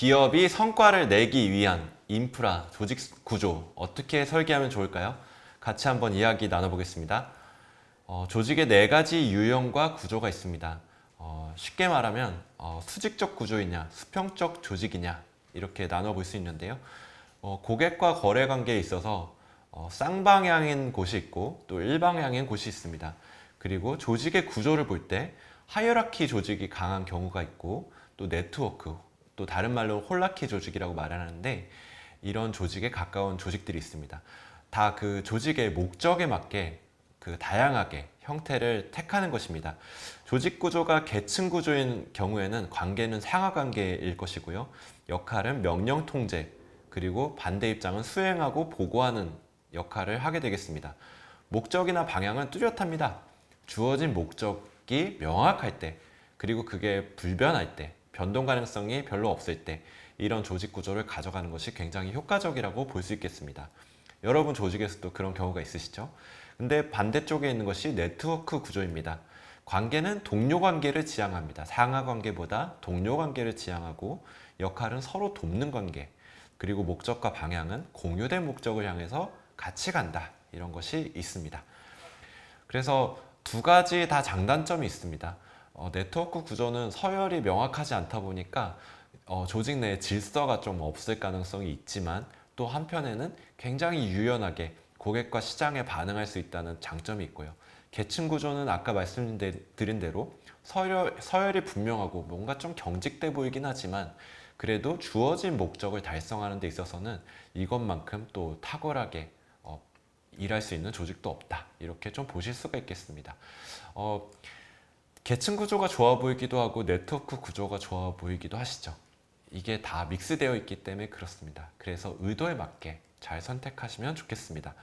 기업이 성과를 내기 위한 인프라, 조직 구조 어떻게 설계하면 좋을까요? 같이 한번 이야기 나눠보겠습니다. 조직의 네 가지 유형과 구조가 있습니다. 쉽게 말하면 수직적 구조이냐, 수평적 조직이냐 이렇게 나눠볼 수 있는데요. 고객과 거래 관계에 있어서 쌍방향인 곳이 있고 또 일방향인 곳이 있습니다. 그리고 조직의 구조를 볼 때 하이어라키 조직이 강한 경우가 있고 또 네트워크, 또 다른 말로 홀라키 조직이라고 말하는데 이런 조직에 가까운 조직들이 있습니다. 다 그 조직의 목적에 맞게 그 다양하게 형태를 택하는 것입니다. 조직 구조가 계층 구조인 경우에는 관계는 상하 관계일 것이고요. 역할은 명령 통제, 그리고 반대 입장은 수행하고 보고하는 역할을 하게 되겠습니다. 목적이나 방향은 뚜렷합니다. 주어진 목적이 명확할 때, 그리고 그게 불변할 때, 변동 가능성이 별로 없을 때 이런 조직 구조를 가져가는 것이 굉장히 효과적이라고 볼 수 있겠습니다. 여러분 조직에서도 그런 경우가 있으시죠? 근데 반대쪽에 있는 것이 네트워크 구조입니다. 관계는 동료 관계를 지향합니다. 상하 관계보다 동료 관계를 지향하고 역할은 서로 돕는 관계, 그리고 목적과 방향은 공유된 목적을 향해서 같이 간다. 이런 것이 있습니다. 그래서 두 가지 다 장단점이 있습니다. 네트워크 구조는 서열이 명확하지 않다 보니까 조직 내에 질서가 좀 없을 가능성이 있지만 또 한편에는 굉장히 유연하게 고객과 시장에 반응할 수 있다는 장점이 있고요. 계층 구조는 아까 말씀드린 대로 서열이 분명하고 뭔가 좀 경직돼 보이긴 하지만 그래도 주어진 목적을 달성하는 데 있어서는 이것만큼 또 탁월하게 일할 수 있는 조직도 없다. 이렇게 좀 보실 수가 있겠습니다. 계층 구조가 좋아 보이기도 하고 네트워크 구조가 좋아 보이기도 하시죠. 이게 다 믹스되어 있기 때문에 그렇습니다. 그래서 의도에 맞게 잘 선택하시면 좋겠습니다.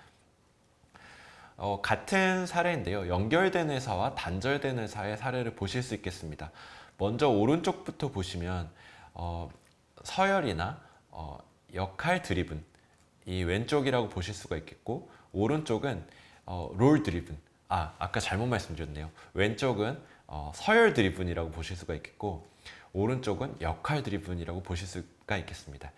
같은 사례인데요. 연결된 회사와 단절된 회사의 사례를 보실 수 있겠습니다. 먼저 오른쪽부터 보시면 서열이나 역할 드리븐, 이 왼쪽이라고 보실 수가 있겠고 오른쪽은 롤 드리븐, 아까 잘못 말씀드렸네요. 왼쪽은 서열 드리븐이라고 보실 수가 있겠고 오른쪽은 역할 드리븐이라고 보실 수가 있겠습니다.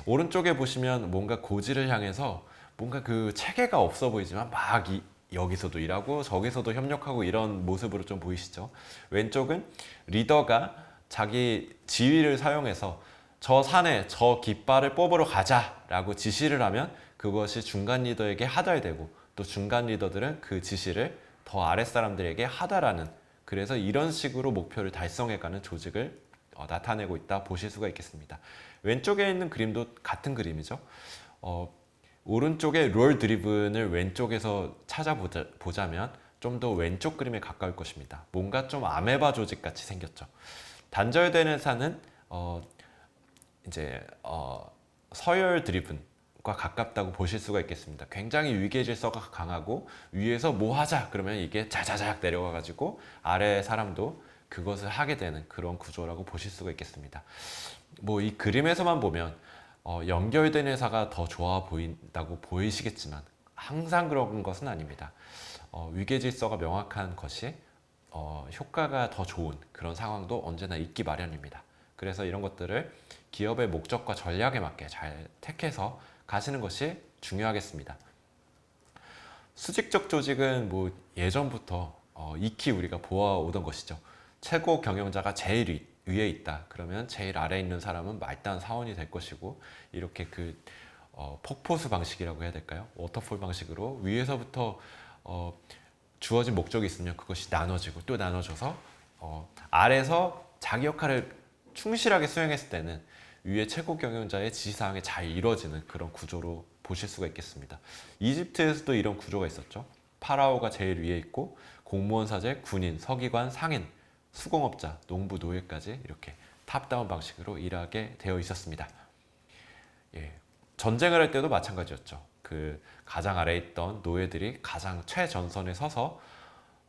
오른쪽에 보시면 뭔가 고지를 향해서 뭔가 그 체계가 없어 보이지만 막 여기서도 일하고 저기서도 협력하고 이런 모습으로 좀 보이시죠? 왼쪽은 리더가 자기 지위를 사용해서 저 산에 저 깃발을 뽑으러 가자 라고 지시를 하면 그것이 중간 리더에게 하달되고 또 중간 리더들은 그 지시를 더 아랫사람들에게 하달하는, 그래서 이런 식으로 목표를 달성해가는 조직을 나타내고 있다 보실 수가 있겠습니다. 왼쪽에 있는 그림도 같은 그림이죠. 오른쪽에 롤 드리븐을 왼쪽에서 찾아보자면 좀 더 왼쪽 그림에 가까울 것입니다. 뭔가 좀 아메바 조직 같이 생겼죠. 단절된 회사는 이제 서열 드리븐과 가깝다고 보실 수가 있겠습니다. 굉장히 위계 질서가 강하고 위에서 뭐 하자 그러면 이게 자자작 내려가 가지고 아래 사람도 그것을 하게 되는 그런 구조라고 보실 수가 있겠습니다. 뭐 이 그림에서만 보면 연결된 회사가 더 좋아 보인다고 보이시겠지만 항상 그런 것은 아닙니다. 위계 질서가 명확한 것이 효과가 더 좋은 그런 상황도 언제나 있기 마련입니다. 그래서 이런 것들을 기업의 목적과 전략에 맞게 잘 택해서 가시는 것이 중요하겠습니다. 수직적 조직은 뭐 예전부터 익히 우리가 보아오던 것이죠. 최고 경영자가 제일 위에 있다. 그러면 제일 아래에 있는 사람은 말단 사원이 될 것이고 이렇게 폭포수 방식이라고 해야 될까요? 워터폴 방식으로 위에서부터 주어진 목적이 있으면 그것이 나눠지고 또 나눠져서 아래에서 자기 역할을 충실하게 수행했을 때는 위에 최고 경영자의 지시사항이 잘 이루어지는 그런 구조로 보실 수가 있겠습니다. 이집트에서도 이런 구조가 있었죠. 파라오가 제일 위에 있고 공무원, 사제, 군인, 서기관, 상인, 수공업자, 농부, 노예까지 이렇게 탑다운 방식으로 일하게 되어 있었습니다. 전쟁을 할 때도 마찬가지였죠. 그 가장 아래에 있던 노예들이 가장 최전선에 서서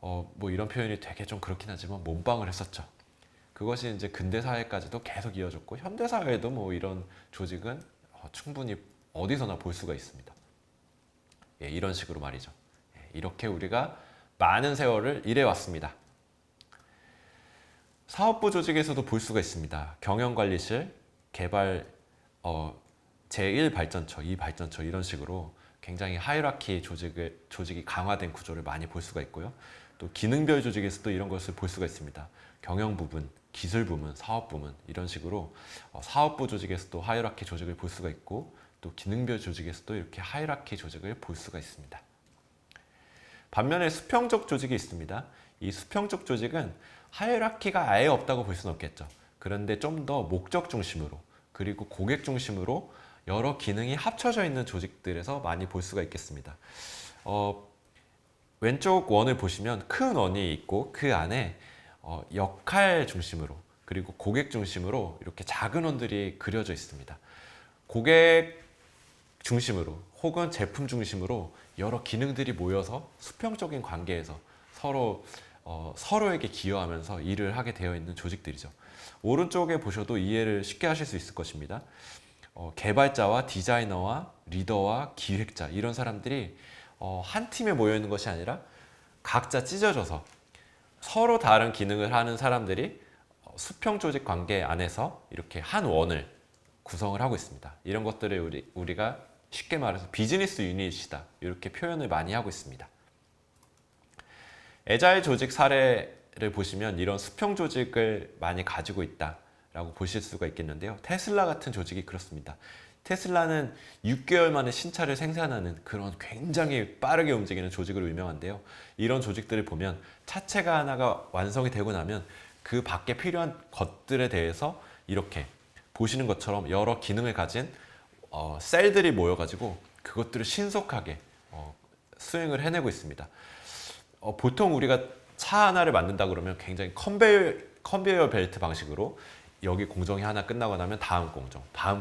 뭐 이런 표현이 되게 좀 그렇긴 하지만 몸빵을 했었죠. 그것이 이제 근대 사회까지도 계속 이어졌고 현대 사회에도 뭐 이런 조직은 충분히 어디서나 볼 수가 있습니다. 이런 식으로 말이죠. 이렇게 우리가 많은 세월을 일해왔습니다. 사업부 조직에서도 볼 수가 있습니다. 경영관리실, 개발 제1 발전처, 2 발전처 이런 식으로 굉장히 하이라키 조직이 강화된 구조를 많이 볼 수가 있고요. 또 기능별 조직에서도 이런 것을 볼 수가 있습니다. 경영 부분, 기술 부문, 사업 부문 이런 식으로 사업부 조직에서도 하이라키 조직을 볼 수가 있고 또 기능별 조직에서도 이렇게 하이라키 조직을 볼 수가 있습니다. 반면에 수평적 조직이 있습니다. 이 수평적 조직은 하이라키가 아예 없다고 볼 수는 없겠죠. 그런데 좀 더 목적 중심으로 그리고 고객 중심으로 여러 기능이 합쳐져 있는 조직들에서 많이 볼 수가 있겠습니다. 왼쪽 원을 보시면 큰 원이 있고 그 안에 역할 중심으로 그리고 고객 중심으로 이렇게 작은 원들이 그려져 있습니다. 고객 중심으로 혹은 제품 중심으로 여러 기능들이 모여서 수평적인 관계에서 서로에게 기여하면서 일을 하게 되어 있는 조직들이죠. 오른쪽에 보셔도 이해를 쉽게 하실 수 있을 것입니다. 개발자와 디자이너와 리더와 기획자 이런 사람들이 한 팀에 모여 있는 것이 아니라 각자 찢어져서 서로 다른 기능을 하는 사람들이 수평 조직 관계 안에서 이렇게 한 원을 구성을 하고 있습니다. 이런 것들을 우리가 쉽게 말해서 비즈니스 유닛이다 이렇게 표현을 많이 하고 있습니다. 애자일 조직 사례를 보시면 이런 수평 조직을 많이 가지고 있다라고 보실 수가 있겠는데요. 테슬라 같은 조직이 그렇습니다. 테슬라는 6개월 만에 신차를 생산하는 그런 굉장히 빠르게 움직이는 조직으로 유명한데요. 이런 조직들을 보면 차체가 하나가 완성이 되고 나면 그 밖에 필요한 것들에 대해서 이렇게 보시는 것처럼 여러 기능을 가진 셀들이 모여가지고 그것들을 신속하게 수행을 해내고 있습니다. 보통 우리가 차 하나를 만든다 그러면 굉장히 컨베이어 벨트 방식으로 여기 공정이 하나 끝나고 나면 다음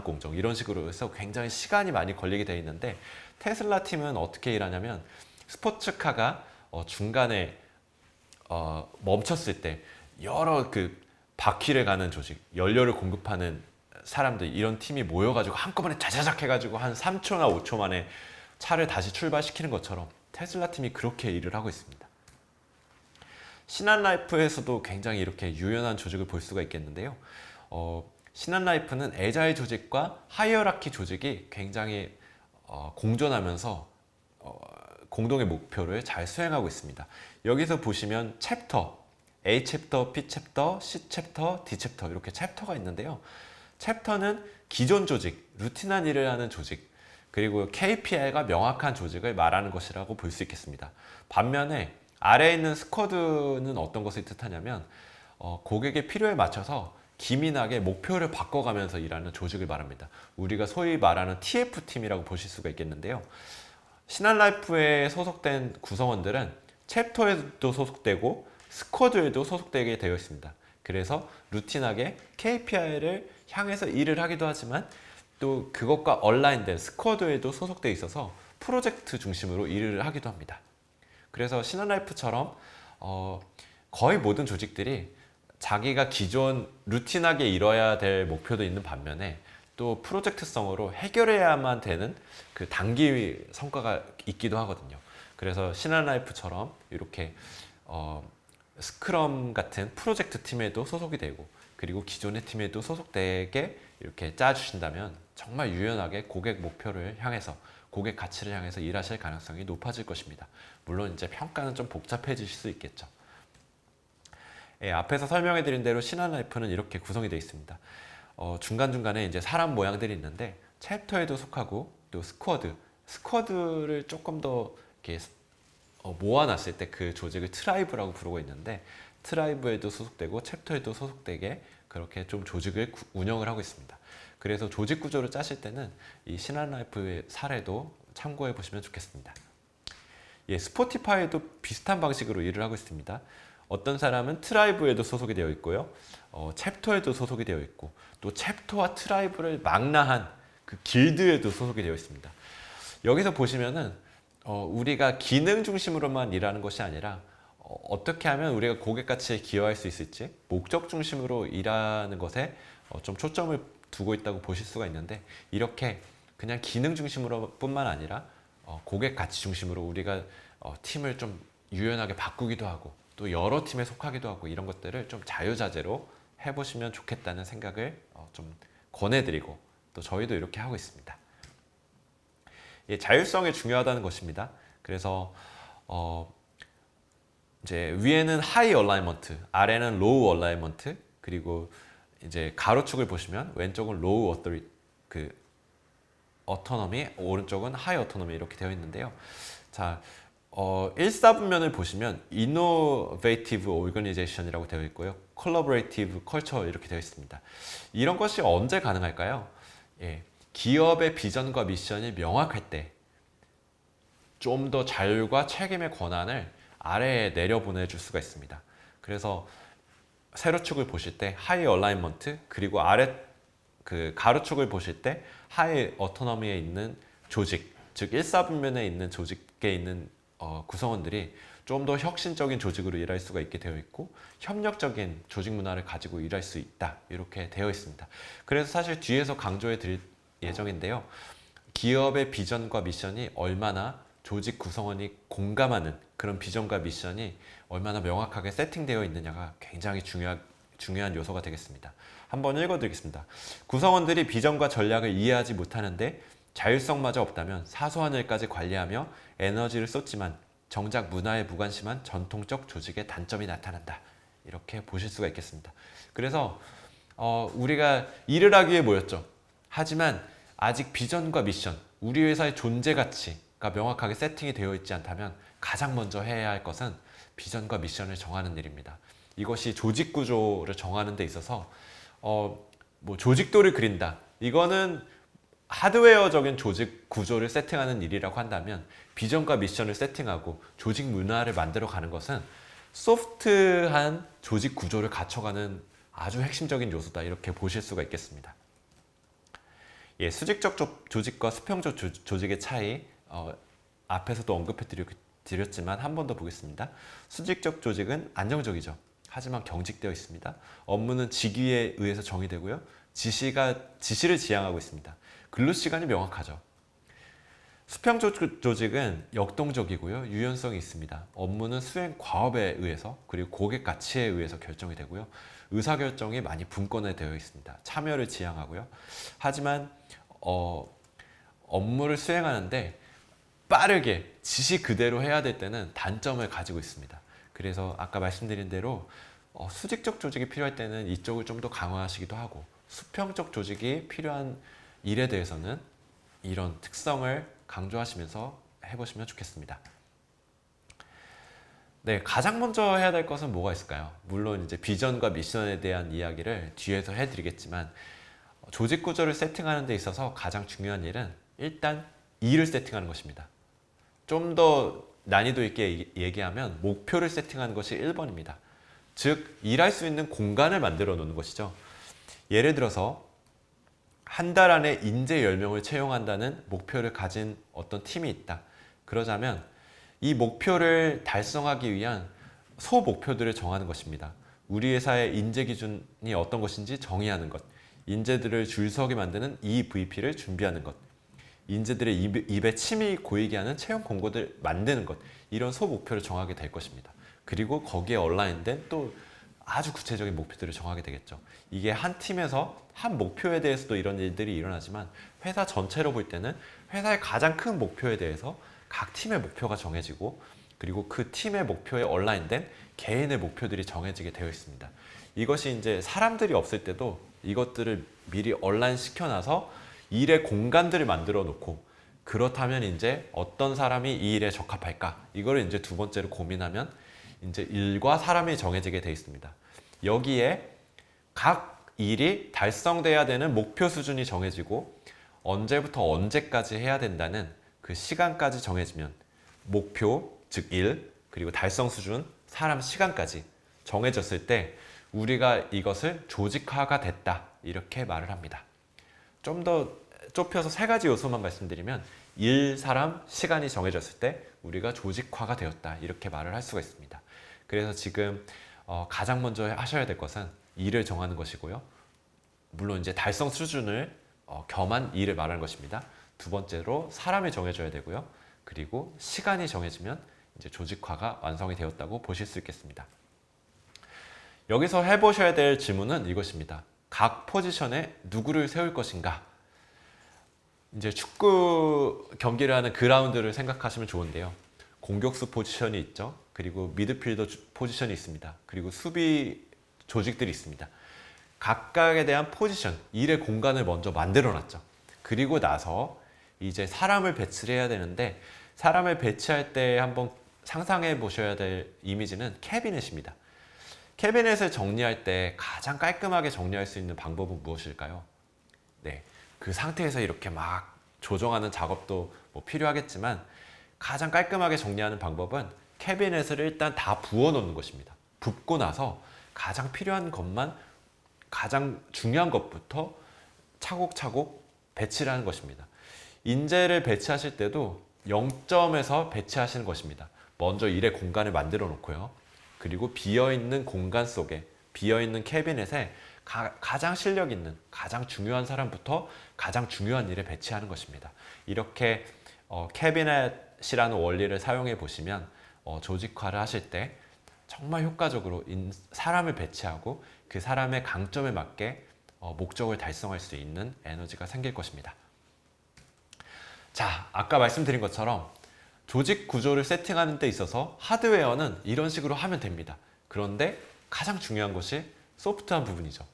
공정 이런 식으로 해서 굉장히 시간이 많이 걸리게 되어 있는데 테슬라 팀은 어떻게 일하냐면 스포츠카가 중간에 멈췄을 때 여러 그 바퀴를 가는 조직, 연료를 공급하는 사람들 이런 팀이 모여가지고 한꺼번에 자자작 해가지고 한 3초나 5초 만에 차를 다시 출발시키는 것처럼 테슬라 팀이 그렇게 일을 하고 있습니다. 신한라이프에서도 굉장히 이렇게 유연한 조직을 볼 수가 있겠는데요. 신한라이프는 애자일 조직과 하이어라키 조직이 굉장히 공존하면서 공동의 목표를 잘 수행하고 있습니다. 여기서 보시면 챕터, A 챕터, B 챕터, C 챕터, D 챕터 이렇게 챕터가 있는데요. 챕터는 기존 조직, 루틴한 일을 하는 조직, 그리고 KPI가 명확한 조직을 말하는 것이라고 볼 수 있겠습니다. 반면에 아래에 있는 스쿼드는 어떤 것을 뜻하냐면 고객의 필요에 맞춰서 기민하게 목표를 바꿔가면서 일하는 조직을 말합니다. 우리가 소위 말하는 TF팀이라고 보실 수가 있겠는데요. 신한라이프에 소속된 구성원들은 챕터에도 소속되고 스쿼드에도 소속되게 되어 있습니다. 그래서 루틴하게 KPI를 향해서 일을 하기도 하지만 또 그것과 얼라인된 스쿼드에도 소속되어 있어서 프로젝트 중심으로 일을 하기도 합니다. 그래서 신한라이프처럼 거의 모든 조직들이 자기가 기존 루틴하게 이뤄야 될 목표도 있는 반면에 또 프로젝트성으로 해결해야만 되는 그 단기 성과가 있기도 하거든요. 그래서 신한라이프처럼 이렇게 스크럼 같은 프로젝트 팀에도 소속이 되고 그리고 기존의 팀에도 소속되게 이렇게 짜주신다면 정말 유연하게 고객 목표를 향해서 고객 가치를 향해서 일하실 가능성이 높아질 것입니다. 물론 이제 평가는 좀 복잡해질 수 있겠죠. 예, 앞에서 설명해 드린 대로 신한라이프는 이렇게 구성이 되어 있습니다. 중간중간에 이제 사람 모양들이 있는데 챕터에도 속하고 또 스쿼드를 조금 더 이렇게 모아놨을 때 그 조직을 트라이브라고 부르고 있는데 트라이브에도 소속되고 챕터에도 소속되게 그렇게 좀 조직을 운영을 하고 있습니다. 그래서 조직 구조를 짜실 때는 이 신한라이프의 사례도 참고해 보시면 좋겠습니다. 예, 스포티파이도 비슷한 방식으로 일을 하고 있습니다. 어떤 사람은 트라이브에도 소속이 되어 있고요. 챕터에도 소속이 되어 있고 또 챕터와 트라이브를 망라한 그 길드에도 소속이 되어 있습니다. 여기서 보시면은 우리가 기능 중심으로만 일하는 것이 아니라 어떻게 하면 우리가 고객 가치에 기여할 수 있을지 목적 중심으로 일하는 것에 좀 초점을 두고 있다고 보실 수가 있는데 이렇게 그냥 기능 중심으로 뿐만 아니라 고객 가치 중심으로 우리가 팀을 좀 유연하게 바꾸기도 하고 또 여러 팀에 속하기도 하고 이런 것들을 좀 자유자재로 해보시면 좋겠다는 생각을 좀 권해드리고 또 저희도 이렇게 하고 있습니다. 예, 자율성이 중요하다는 것입니다. 그래서 이제 위에는 하이 얼라이먼트, 아래는 로우 얼라이먼트, 그리고 이제 가로축을 보시면 왼쪽은 로우 어토노미, 오른쪽은 하이 어토노미 이렇게 되어 있는데요. 자, 1사분면을 보시면 Innovative Organization이라고 되어 있고요. Collaborative Culture 이렇게 되어 있습니다. 이런 것이 언제 가능할까요? 예, 기업의 비전과 미션이 명확할 때 좀 더 자율과 책임의 권한을 아래에 내려보내줄 수가 있습니다. 그래서 세로축을 보실 때 하이 얼라이먼트, 그리고 아래 가로축을 보실 때 하이 어토노미에 있는 조직, 즉 1사분면에 있는 조직에 있는 구성원들이 좀 더 혁신적인 조직으로 일할 수가 있게 되어 있고 협력적인 조직 문화를 가지고 일할 수 있다, 이렇게 되어 있습니다. 그래서 사실 뒤에서 강조해 드릴 예정인데요. 기업의 비전과 미션이 얼마나 조직 구성원이 공감하는 그런 비전과 미션이 얼마나 명확하게 세팅되어 있느냐가 굉장히 중요한 요소가 되겠습니다. 한번 읽어드리겠습니다. 구성원들이 비전과 전략을 이해하지 못하는데 자율성마저 없다면 사소한 일까지 관리하며 에너지를 쏟지만 정작 문화에 무관심한 전통적 조직의 단점이 나타난다. 이렇게 보실 수가 있겠습니다. 그래서 우리가 일을 하기 위해 모였죠. 하지만 아직 비전과 미션, 우리 회사의 존재 가치가 명확하게 세팅이 되어 있지 않다면 가장 먼저 해야 할 것은 비전과 미션을 정하는 일입니다. 이것이 조직 구조를 정하는 데 있어서 뭐 조직도를 그린다. 이거는 하드웨어적인 조직 구조를 세팅하는 일이라고 한다면 비전과 미션을 세팅하고 조직 문화를 만들어 가는 것은 소프트한 조직 구조를 갖춰가는 아주 핵심적인 요소다, 이렇게 보실 수가 있겠습니다. 예, 수직적 조직과 수평적 조직의 차이, 앞에서도 언급해 드렸지만 한 번 더 보겠습니다. 수직적 조직은 안정적이죠. 하지만 경직되어 있습니다. 업무는 직위에 의해서 정의되고요. 지시를 지향하고 있습니다. 근로시간이 명확하죠. 수평적 조직은 역동적이고요. 유연성이 있습니다. 업무는 수행 과업에 의해서, 그리고 고객 가치에 의해서 결정이 되고요. 의사결정이 많이 분권에 되어 있습니다. 참여를 지향하고요. 하지만 업무를 수행하는데 빠르게 지시 그대로 해야 될 때는 단점을 가지고 있습니다. 그래서 아까 말씀드린 대로 수직적 조직이 필요할 때는 이쪽을 좀 더 강화하시기도 하고, 수평적 조직이 필요한 일에 대해서는 이런 특성을 강조하시면서 해보시면 좋겠습니다. 네, 가장 먼저 해야 될 것은 뭐가 있을까요? 물론 이제 비전과 미션에 대한 이야기를 뒤에서 해드리겠지만, 조직 구조를 세팅하는 데 있어서 가장 중요한 일은 일단 일을 세팅하는 것입니다. 좀 더 난이도 있게 얘기하면 목표를 세팅하는 것이 1번입니다. 즉, 일할 수 있는 공간을 만들어 놓는 것이죠. 예를 들어서 한 달 안에 인재 10명을 채용한다는 목표를 가진 어떤 팀이 있다. 그러자면 이 목표를 달성하기 위한 소목표들을 정하는 것입니다. 우리 회사의 인재 기준이 어떤 것인지 정의하는 것, 인재들을 줄 서게 만드는 EVP를 준비하는 것, 인재들의 입에 침이 고이게 하는 채용 공고들 만드는 것, 이런 소목표를 정하게 될 것입니다. 그리고 거기에 얼라인된 또 아주 구체적인 목표들을 정하게 되겠죠. 이게 한 팀에서 한 목표에 대해서도 이런 일들이 일어나지만 회사 전체로 볼 때는 회사의 가장 큰 목표에 대해서 각 팀의 목표가 정해지고, 그리고 그 팀의 목표에 얼라인된 개인의 목표들이 정해지게 되어 있습니다. 이것이 이제 사람들이 없을 때도 이것들을 미리 얼라인 시켜놔서 일의 공간들을 만들어 놓고, 그렇다면 이제 어떤 사람이 이 일에 적합할까? 이거를 이제 두 번째로 고민하면 이제 일과 사람이 정해지게 되어 있습니다. 여기에 각 일이 달성돼야 되는 목표 수준이 정해지고 언제부터 언제까지 해야 된다는 그 시간까지 정해지면 목표, 즉 일, 그리고 달성 수준, 사람 시간까지 정해졌을 때 우리가 이것을 조직화가 됐다, 이렇게 말을 합니다. 좀 더 좁혀서 3가지 요소만 말씀드리면 일, 사람, 시간이 정해졌을 때 우리가 조직화가 되었다, 이렇게 말을 할 수가 있습니다. 그래서 지금 가장 먼저 하셔야 될 것은 일을 정하는 것이고요. 물론 이제 달성 수준을 겸한 일을 말하는 것입니다. 두 번째로 사람이 정해져야 되고요. 그리고 시간이 정해지면 이제 조직화가 완성이 되었다고 보실 수 있겠습니다. 여기서 해보셔야 될 질문은 이것입니다. 각 포지션에 누구를 세울 것인가. 이제 축구 경기를 하는 그라운드를 생각하시면 좋은데요. 공격수 포지션이 있죠. 그리고 미드필더 포지션이 있습니다. 그리고 수비 조직들이 있습니다. 각각에 대한 포지션, 일의 공간을 먼저 만들어 놨죠. 그리고 나서 이제 사람을 배치를 해야 되는데, 사람을 배치할 때 한번 상상해 보셔야 될 이미지는 캐비넷입니다. 캐비넷을 정리할 때 가장 깔끔하게 정리할 수 있는 방법은 무엇일까요? 네, 그 상태에서 이렇게 막 조정하는 작업도 뭐 필요하겠지만, 가장 깔끔하게 정리하는 방법은 캐비넷을 일단 다 부어 놓는 것입니다. 붓고 나서 가장 필요한 것만, 가장 중요한 것부터 차곡차곡 배치를 하는 것입니다. 인재를 배치하실 때도 0점에서 배치하시는 것입니다. 먼저 일의 공간을 만들어 놓고요. 그리고 비어있는 공간 속에, 비어있는 캐비넷에 가장 실력 있는, 가장 중요한 사람부터 가장 중요한 일에 배치하는 것입니다. 이렇게 캐비넷이라는 원리를 사용해 보시면 조직화를 하실 때 정말 효과적으로 사람을 배치하고 그 사람의 강점에 맞게 목적을 달성할 수 있는 에너지가 생길 것입니다. 자, 아까 말씀드린 것처럼 조직 구조를 세팅하는 데 있어서 하드웨어는 이런 식으로 하면 됩니다. 그런데 가장 중요한 것이 소프트한 부분이죠.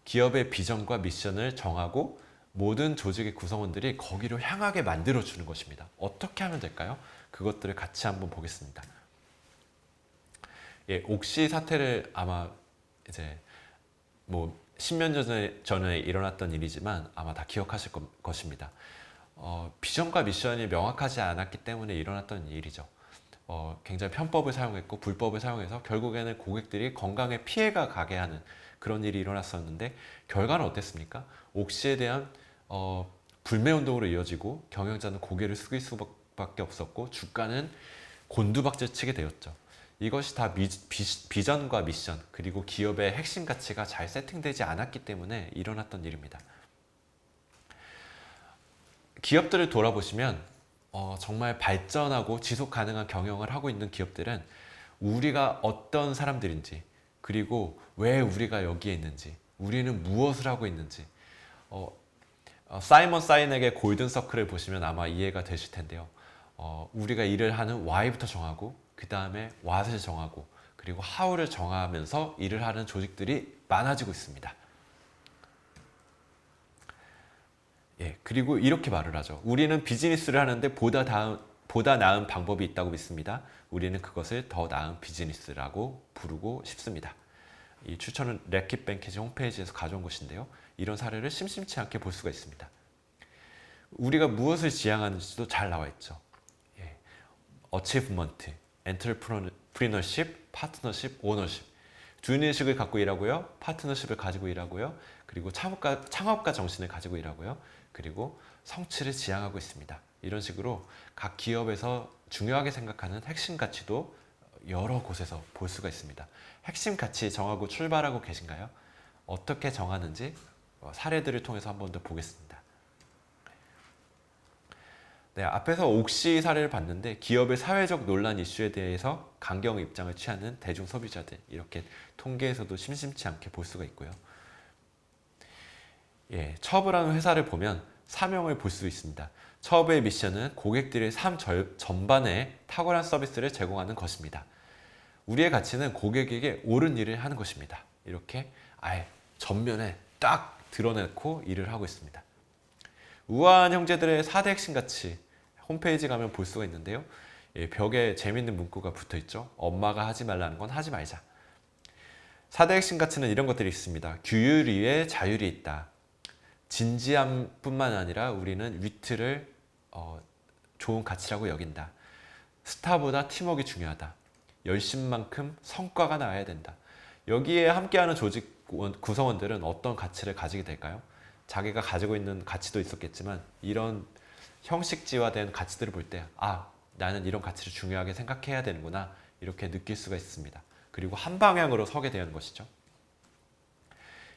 기업의 비전과 미션을 정하고 모든 조직의 구성원들이 거기로 향하게 만들어주는 것입니다. 어떻게 하면 될까요? 그것들을 같이 한번 보겠습니다. 예, 옥시 사태를 아마 이제 뭐 10년 전에 일어났던 일이지만 아마 다 기억하실 것입니다. 비전과 미션이 명확하지 않았기 때문에 일어났던 일이죠. 굉장히 편법을 사용했고 불법을 사용해서 결국에는 고객들이 건강에 피해가 가게 하는 그런 일이 일어났었는데, 결과는 어땠습니까? 옥시에 대한 불매운동으로 이어지고 경영자는 고개를 숙일 수밖에 없었고 주가는 곤두박질 치게 되었죠. 이것이 다 비전과 미션, 그리고 기업의 핵심 가치가 잘 세팅되지 않았기 때문에 일어났던 일입니다. 기업들을 돌아보시면 정말 발전하고 지속 가능한 경영을 하고 있는 기업들은 우리가 어떤 사람들인지, 그리고 왜 우리가 여기에 있는지, 우리는 무엇을 하고 있는지, 사이먼 사이넥의 골든 서클을 보시면 아마 이해가 되실 텐데요. 우리가 일을 하는 why부터 정하고, 그 다음에 what을 정하고, 그리고 how를 정하면서 일을 하는 조직들이 많아지고 있습니다. 예, 그리고 이렇게 말을 하죠. 우리는 비즈니스를 하는데 보다 나은 방법이 있다고 믿습니다. 우리는 그것을 더 나은 비즈니스라고 부르고 싶습니다. 이 추천은 래킷 뱅키지 홈페이지에서 가져온 것인데요. 이런 사례를 심심치 않게 볼 수가 있습니다. 우리가 무엇을 지향하는지도 잘 나와 있죠. 예. 어치브먼트, 엔터프리너십, 파트너십, 오너십. 주인의식을 갖고 일하고요. 파트너십을 가지고 일하고요. 그리고 창업가 정신을 가지고 일하고요. 그리고 성취를 지향하고 있습니다. 이런 식으로 각 기업에서 중요하게 생각하는 핵심 가치도 여러 곳에서 볼 수가 있습니다. 핵심 가치 정하고 출발하고 계신가요? 어떻게 정하는지 사례들을 통해서 한 번 더 보겠습니다. 네, 앞에서 옥시 사례를 봤는데 기업의 사회적 논란 이슈에 대해서 강경 입장을 취하는 대중 소비자들, 이렇게 통계에서도 심심치 않게 볼 수가 있고요. 예, 처브라는 회사를 보면 사명을 볼 수 있습니다. 처브의 미션은 고객들의 삶 전반에 탁월한 서비스를 제공하는 것입니다. 우리의 가치는 고객에게 옳은 일을 하는 것입니다. 이렇게 아예 전면에 딱 드러내고 일을 하고 있습니다. 우아한 형제들의 4대 핵심 가치, 홈페이지 가면 볼 수가 있는데요. 예, 벽에 재밌는 문구가 붙어 있죠. 엄마가 하지 말라는 건 하지 말자. 4대 핵심 가치는 이런 것들이 있습니다. 규율 위에 자율이 있다. 진지함뿐만 아니라 우리는 위트를 좋은 가치라고 여긴다. 스타보다 팀워크가 중요하다. 열심만큼 성과가 나와야 된다. 여기에 함께하는 조직 구성원들은 어떤 가치를 가지게 될까요? 자기가 가지고 있는 가치도 있었겠지만 이런 형식지화된 가치들을 볼 때 나는 이런 가치를 중요하게 생각해야 되는구나, 이렇게 느낄 수가 있습니다. 그리고 한 방향으로 서게 되는 것이죠.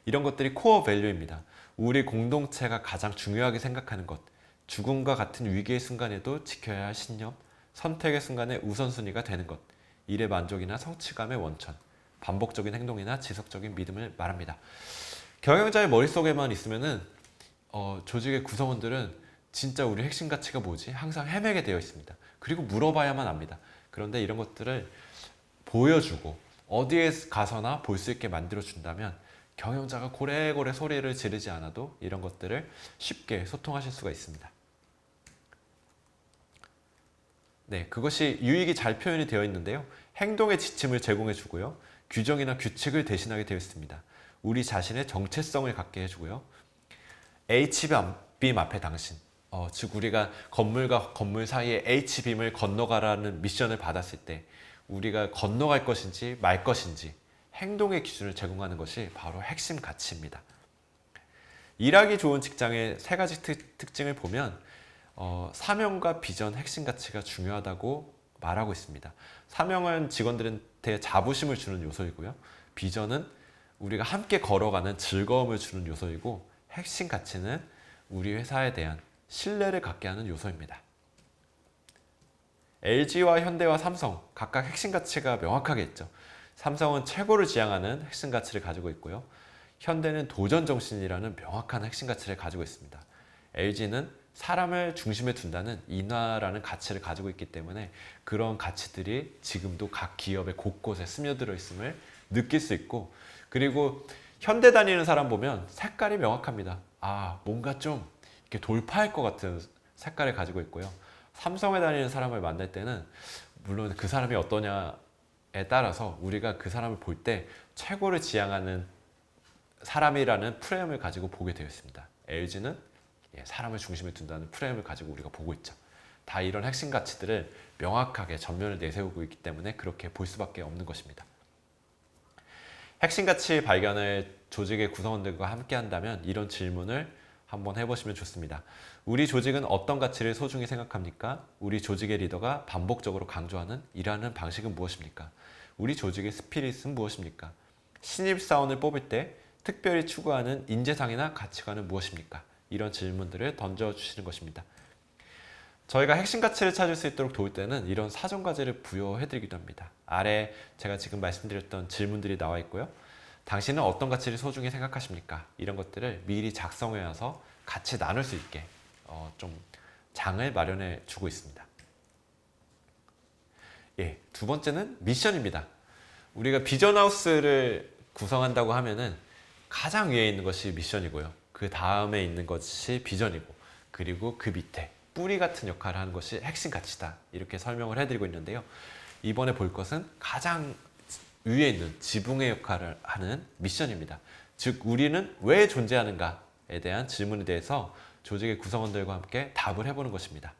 이런 것들이 코어 밸류입니다. 우리 공동체가 가장 중요하게 생각하는 것, 죽음과 같은 위기의 순간에도 지켜야 할 신념, 선택의 순간에 우선순위가 되는 것, 일의 만족이나 성취감의 원천, 반복적인 행동이나 지속적인 믿음을 말합니다. 경영자의 머릿속에만 있으면은 조직의 구성원들은 진짜 우리 핵심 가치가 뭐지? 항상 헤매게 되어 있습니다. 그리고 물어봐야만 합니다. 그런데 이런 것들을 보여주고 어디에 가서나 볼 수 있게 만들어 준다면 경영자가 고래고래 소리를 지르지 않아도 이런 것들을 쉽게 소통하실 수가 있습니다. 네, 그것이 유익이 잘 표현이 되어 있는데요. 행동의 지침을 제공해 주고요. 규정이나 규칙을 대신하게 되어 있습니다. 우리 자신의 정체성을 갖게 해주고요. H빔 앞에 당신, 즉 우리가 건물과 건물 사이에 H빔을 건너가라는 미션을 받았을 때 우리가 건너갈 것인지 말 것인지 행동의 기준을 제공하는 것이 바로 핵심 가치입니다. 일하기 좋은 직장의 세 가지 특징을 보면 사명과 비전, 핵심 가치가 중요하다고 말하고 있습니다. 사명은 직원들한테 자부심을 주는 요소이고요. 비전은 우리가 함께 걸어가는 즐거움을 주는 요소이고 핵심 가치는 우리 회사에 대한 신뢰를 갖게 하는 요소입니다. LG와 현대와 삼성 각각 핵심 가치가 명확하게 있죠. 삼성은 최고를 지향하는 핵심 가치를 가지고 있고요. 현대는 도전 정신이라는 명확한 핵심 가치를 가지고 있습니다. LG는 사람을 중심에 둔다는 인화라는 가치를 가지고 있기 때문에 그런 가치들이 지금도 각 기업의 곳곳에 스며들어 있음을 느낄 수 있고, 그리고 현대 다니는 사람 보면 색깔이 명확합니다. 뭔가 좀 이렇게 돌파할 것 같은 색깔을 가지고 있고요. 삼성에 다니는 사람을 만날 때는 물론 그 사람이 어떠냐에 따라서 우리가 그 사람을 볼 때 최고를 지향하는 사람이라는 프레임을 가지고 보게 되어 있습니다. LG는 사람을 중심에 둔다는 프레임을 가지고 우리가 보고 있죠. 다 이런 핵심 가치들을 명확하게 전면을 내세우고 있기 때문에 그렇게 볼 수밖에 없는 것입니다. 핵심 가치 발견을 조직의 구성원들과 함께 한다면 이런 질문을 한번 해보시면 좋습니다. 우리 조직은 어떤 가치를 소중히 생각합니까? 우리 조직의 리더가 반복적으로 강조하는 일하는 방식은 무엇입니까? 우리 조직의 스피릿은 무엇입니까? 신입사원을 뽑을 때 특별히 추구하는 인재상이나 가치관은 무엇입니까? 이런 질문들을 던져주시는 것입니다. 저희가 핵심 가치를 찾을 수 있도록 도울 때는 이런 사전과제를 부여해드리기도 합니다. 아래 제가 지금 말씀드렸던 질문들이 나와 있고요. 당신은 어떤 가치를 소중히 생각하십니까? 이런 것들을 미리 작성해와서 같이 나눌 수 있게 좀 장을 마련해 주고 있습니다. 두 번째는 미션입니다. 우리가 비전하우스를 구성한다고 하면은 가장 위에 있는 것이 미션이고요. 그 다음에 있는 것이 비전이고, 그리고 그 밑에 뿌리 같은 역할을 하는 것이 핵심 가치다. 이렇게 설명을 해드리고 있는데요. 이번에 볼 것은 가장 위에 있는 지붕의 역할을 하는 미션입니다. 즉 우리는 왜 존재하는가에 대한 질문에 대해서 조직의 구성원들과 함께 답을 해보는 것입니다.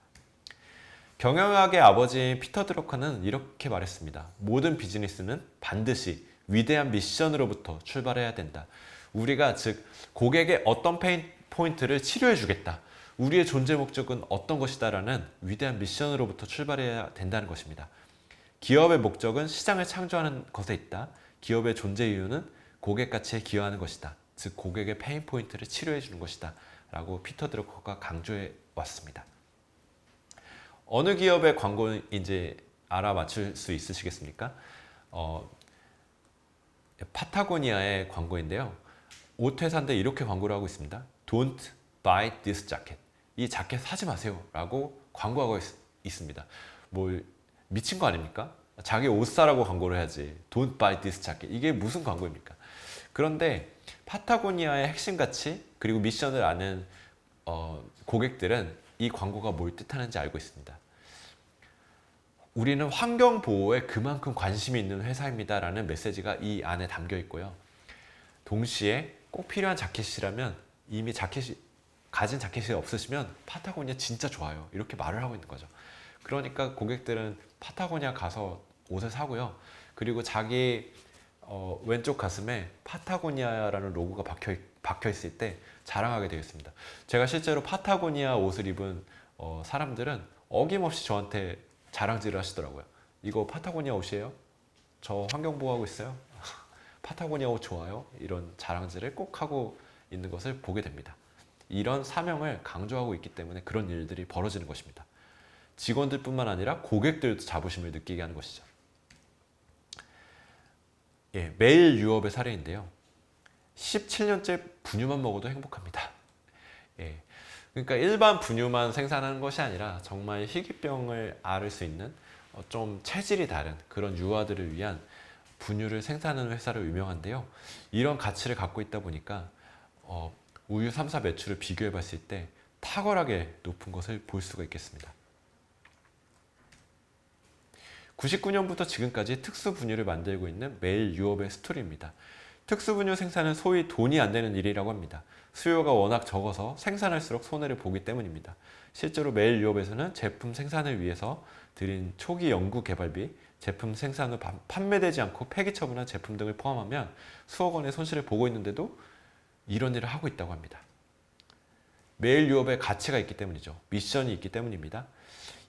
경영학의 아버지인 피터 드러커는 이렇게 말했습니다. 모든 비즈니스는 반드시 위대한 미션으로부터 출발해야 된다. 우리가 즉 고객의 어떤 페인 포인트를 치료해 주겠다. 우리의 존재 목적은 어떤 것이다 라는 위대한 미션으로부터 출발해야 된다는 것입니다. 기업의 목적은 시장을 창조하는 것에 있다. 기업의 존재 이유는 고객 가치에 기여하는 것이다. 즉 고객의 페인 포인트를 치료해 주는 것이다 라고 피터 드러커가 강조해 왔습니다. 어느 기업의 광고인지 알아맞힐 수 있으시겠습니까? 파타고니아의 광고인데요. 옷 회사인데 이렇게 광고를 하고 있습니다. Don't buy this jacket. 이 자켓 사지 마세요 라고 광고하고 있습니다. 뭐 미친 거 아닙니까? 자기 옷 사라고 광고를 해야지. Don't buy this jacket. 이게 무슨 광고입니까? 그런데 파타고니아의 핵심 가치 그리고 미션을 아는 고객들은 이 광고가 뭘 뜻하는지 알고 있습니다. 우리는 환경 보호에 그만큼 관심이 있는 회사입니다 라는 메시지가 이 안에 담겨 있고요. 동시에 꼭 필요한 자켓이라면 이미 가진 자켓이 없으시면 파타고니아 진짜 좋아요 이렇게 말을 하고 있는 거죠. 그러니까 고객들은 파타고니아 가서 옷을 사고요. 그리고 자기 왼쪽 가슴에 파타고니아라는 로고가 박혀 있을 때 자랑하게 되어 있습니다. 제가 실제로 파타고니아 옷을 입은 사람들은 어김없이 저한테 자랑질을 하시더라고요. 이거 파타고니아 옷이에요? 저 환경 보호하고 있어요? 파타고니아 옷 좋아요? 이런 자랑질을 꼭 하고 있는 것을 보게 됩니다. 이런 사명을 강조하고 있기 때문에 그런 일들이 벌어지는 것입니다. 직원들뿐만 아니라 고객들도 자부심을 느끼게 하는 것이죠. 메일 유업의 사례인데요. 17년째 분유만 먹어도 행복합니다. 예. 그러니까 일반 분유만 생산하는 것이 아니라 정말 희귀병을 앓을 수 있는 좀 체질이 다른 그런 유아들을 위한 분유를 생산하는 회사로 유명한데요. 이런 가치를 갖고 있다 보니까 우유 3사 매출을 비교해 봤을 때 탁월하게 높은 것을 볼 수가 있겠습니다. 99년부터 지금까지 특수 분유를 만들고 있는 매일 유업의 스토리입니다. 특수 분유 생산은 소위 돈이 안 되는 일이라고 합니다. 수요가 워낙 적어서 생산할수록 손해를 보기 때문입니다. 실제로 매일 유업에서는 제품 생산을 위해서 들인 초기 연구 개발비, 제품 생산 후 판매되지 않고 폐기 처분한 제품 등을 포함하면 수억 원의 손실을 보고 있는데도 이런 일을 하고 있다고 합니다. 매일 유업에 가치가 있기 때문이죠. 미션이 있기 때문입니다.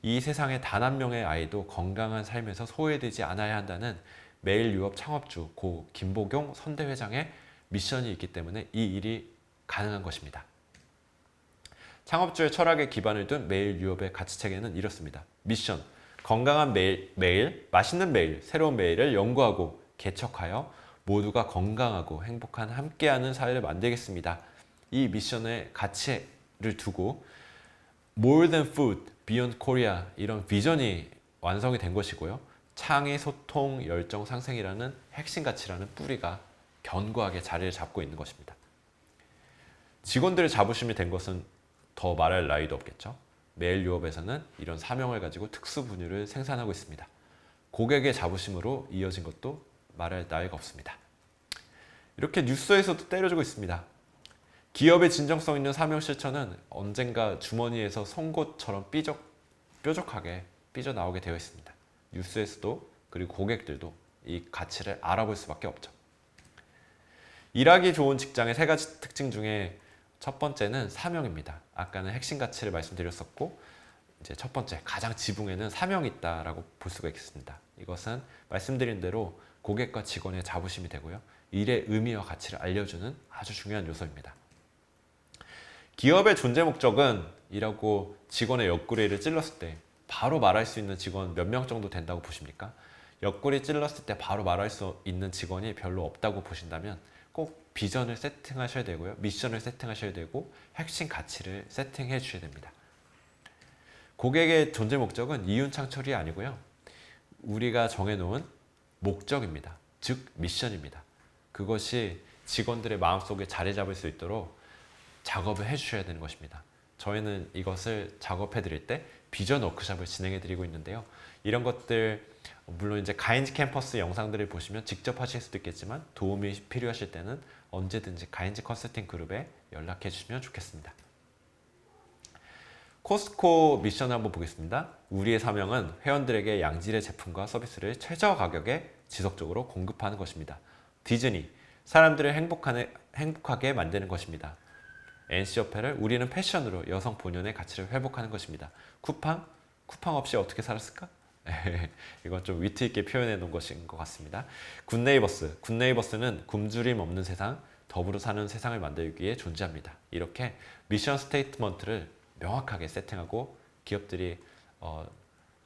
이 세상에 단 한 명의 아이도 건강한 삶에서 소외되지 않아야 한다는 매일 유업 창업주 고 김보경 선대회장의 미션이 있기 때문에 이 일이 가능한 것입니다. 창업주의 철학에 기반을 둔 매일 유업의 가치체계는 이렇습니다. 미션, 건강한 매일, 맛있는 매일, 새로운 매일을 연구하고 개척하여 모두가 건강하고 행복한 함께하는 사회를 만들겠습니다. 이 미션의 가치를 두고 More than food, beyond Korea 이런 비전이 완성이 된 것이고요. 창의 소통, 열정 상생이라는 핵심 가치라는 뿌리가 견고하게 자리를 잡고 있는 것입니다. 직원들의 자부심이 된 것은 더 말할 나위도 없겠죠. 매일 유업에서는 이런 사명을 가지고 특수 분유를 생산하고 있습니다. 고객의 자부심으로 이어진 것도 말할 나위가 없습니다. 이렇게 뉴스에서도 때려주고 있습니다. 기업의 진정성 있는 사명 실천은 언젠가 주머니에서 송곳처럼 뾰족하게 삐져나오게 되어 있습니다. 뉴스에서도 그리고 고객들도 이 가치를 알아볼 수밖에 없죠. 일하기 좋은 직장의 세 가지 특징 중에 첫 번째는 사명입니다. 아까는 핵심 가치를 말씀드렸었고 이제 첫 번째 가장 지붕에는 사명이 있다라고 볼 수가 있겠습니다. 이것은 말씀드린 대로 고객과 직원의 자부심이 되고요. 일의 의미와 가치를 알려주는 아주 중요한 요소입니다. 기업의 존재 목적은 이라고 직원의 옆구리를 찔렀을 때 바로 말할 수 있는 직원 몇 명 정도 된다고 보십니까? 옆구리 찔렀을 때 바로 말할 수 있는 직원이 별로 없다고 보신다면 꼭 비전을 세팅하셔야 되고요. 미션을 세팅하셔야 되고 핵심 가치를 세팅해 주셔야 됩니다. 고객의 존재 목적은 이윤창출이 아니고요. 우리가 정해놓은 목적입니다. 즉 미션입니다. 그것이 직원들의 마음속에 자리 잡을 수 있도록 작업을 해주셔야 되는 것입니다. 저희는 이것을 작업해 드릴 때 비전 워크숍을 진행해 드리고 있는데요. 이런 것들 물론 이제 가인지 캠퍼스 영상들을 보시면 직접 하실 수도 있겠지만 도움이 필요하실 때는 언제든지 가인지 컨설팅 그룹에 연락해 주시면 좋겠습니다. 코스트코 미션을 한번 보겠습니다. 우리의 사명은 회원들에게 양질의 제품과 서비스를 최저 가격에 지속적으로 공급하는 것입니다. 디즈니, 사람들을 행복하게 만드는 것입니다. NC어페럴, 우리는 패션으로 여성 본연의 가치를 회복하는 것입니다. 쿠팡 없이 어떻게 살았을까? 이건 좀 위트 있게 표현해 놓은 것인 것 같습니다. 굿네이버스는 굶주림 없는 세상, 더불어 사는 세상을 만들기 위해 존재합니다. 이렇게 미션 스테이트먼트를 명확하게 세팅하고 기업들이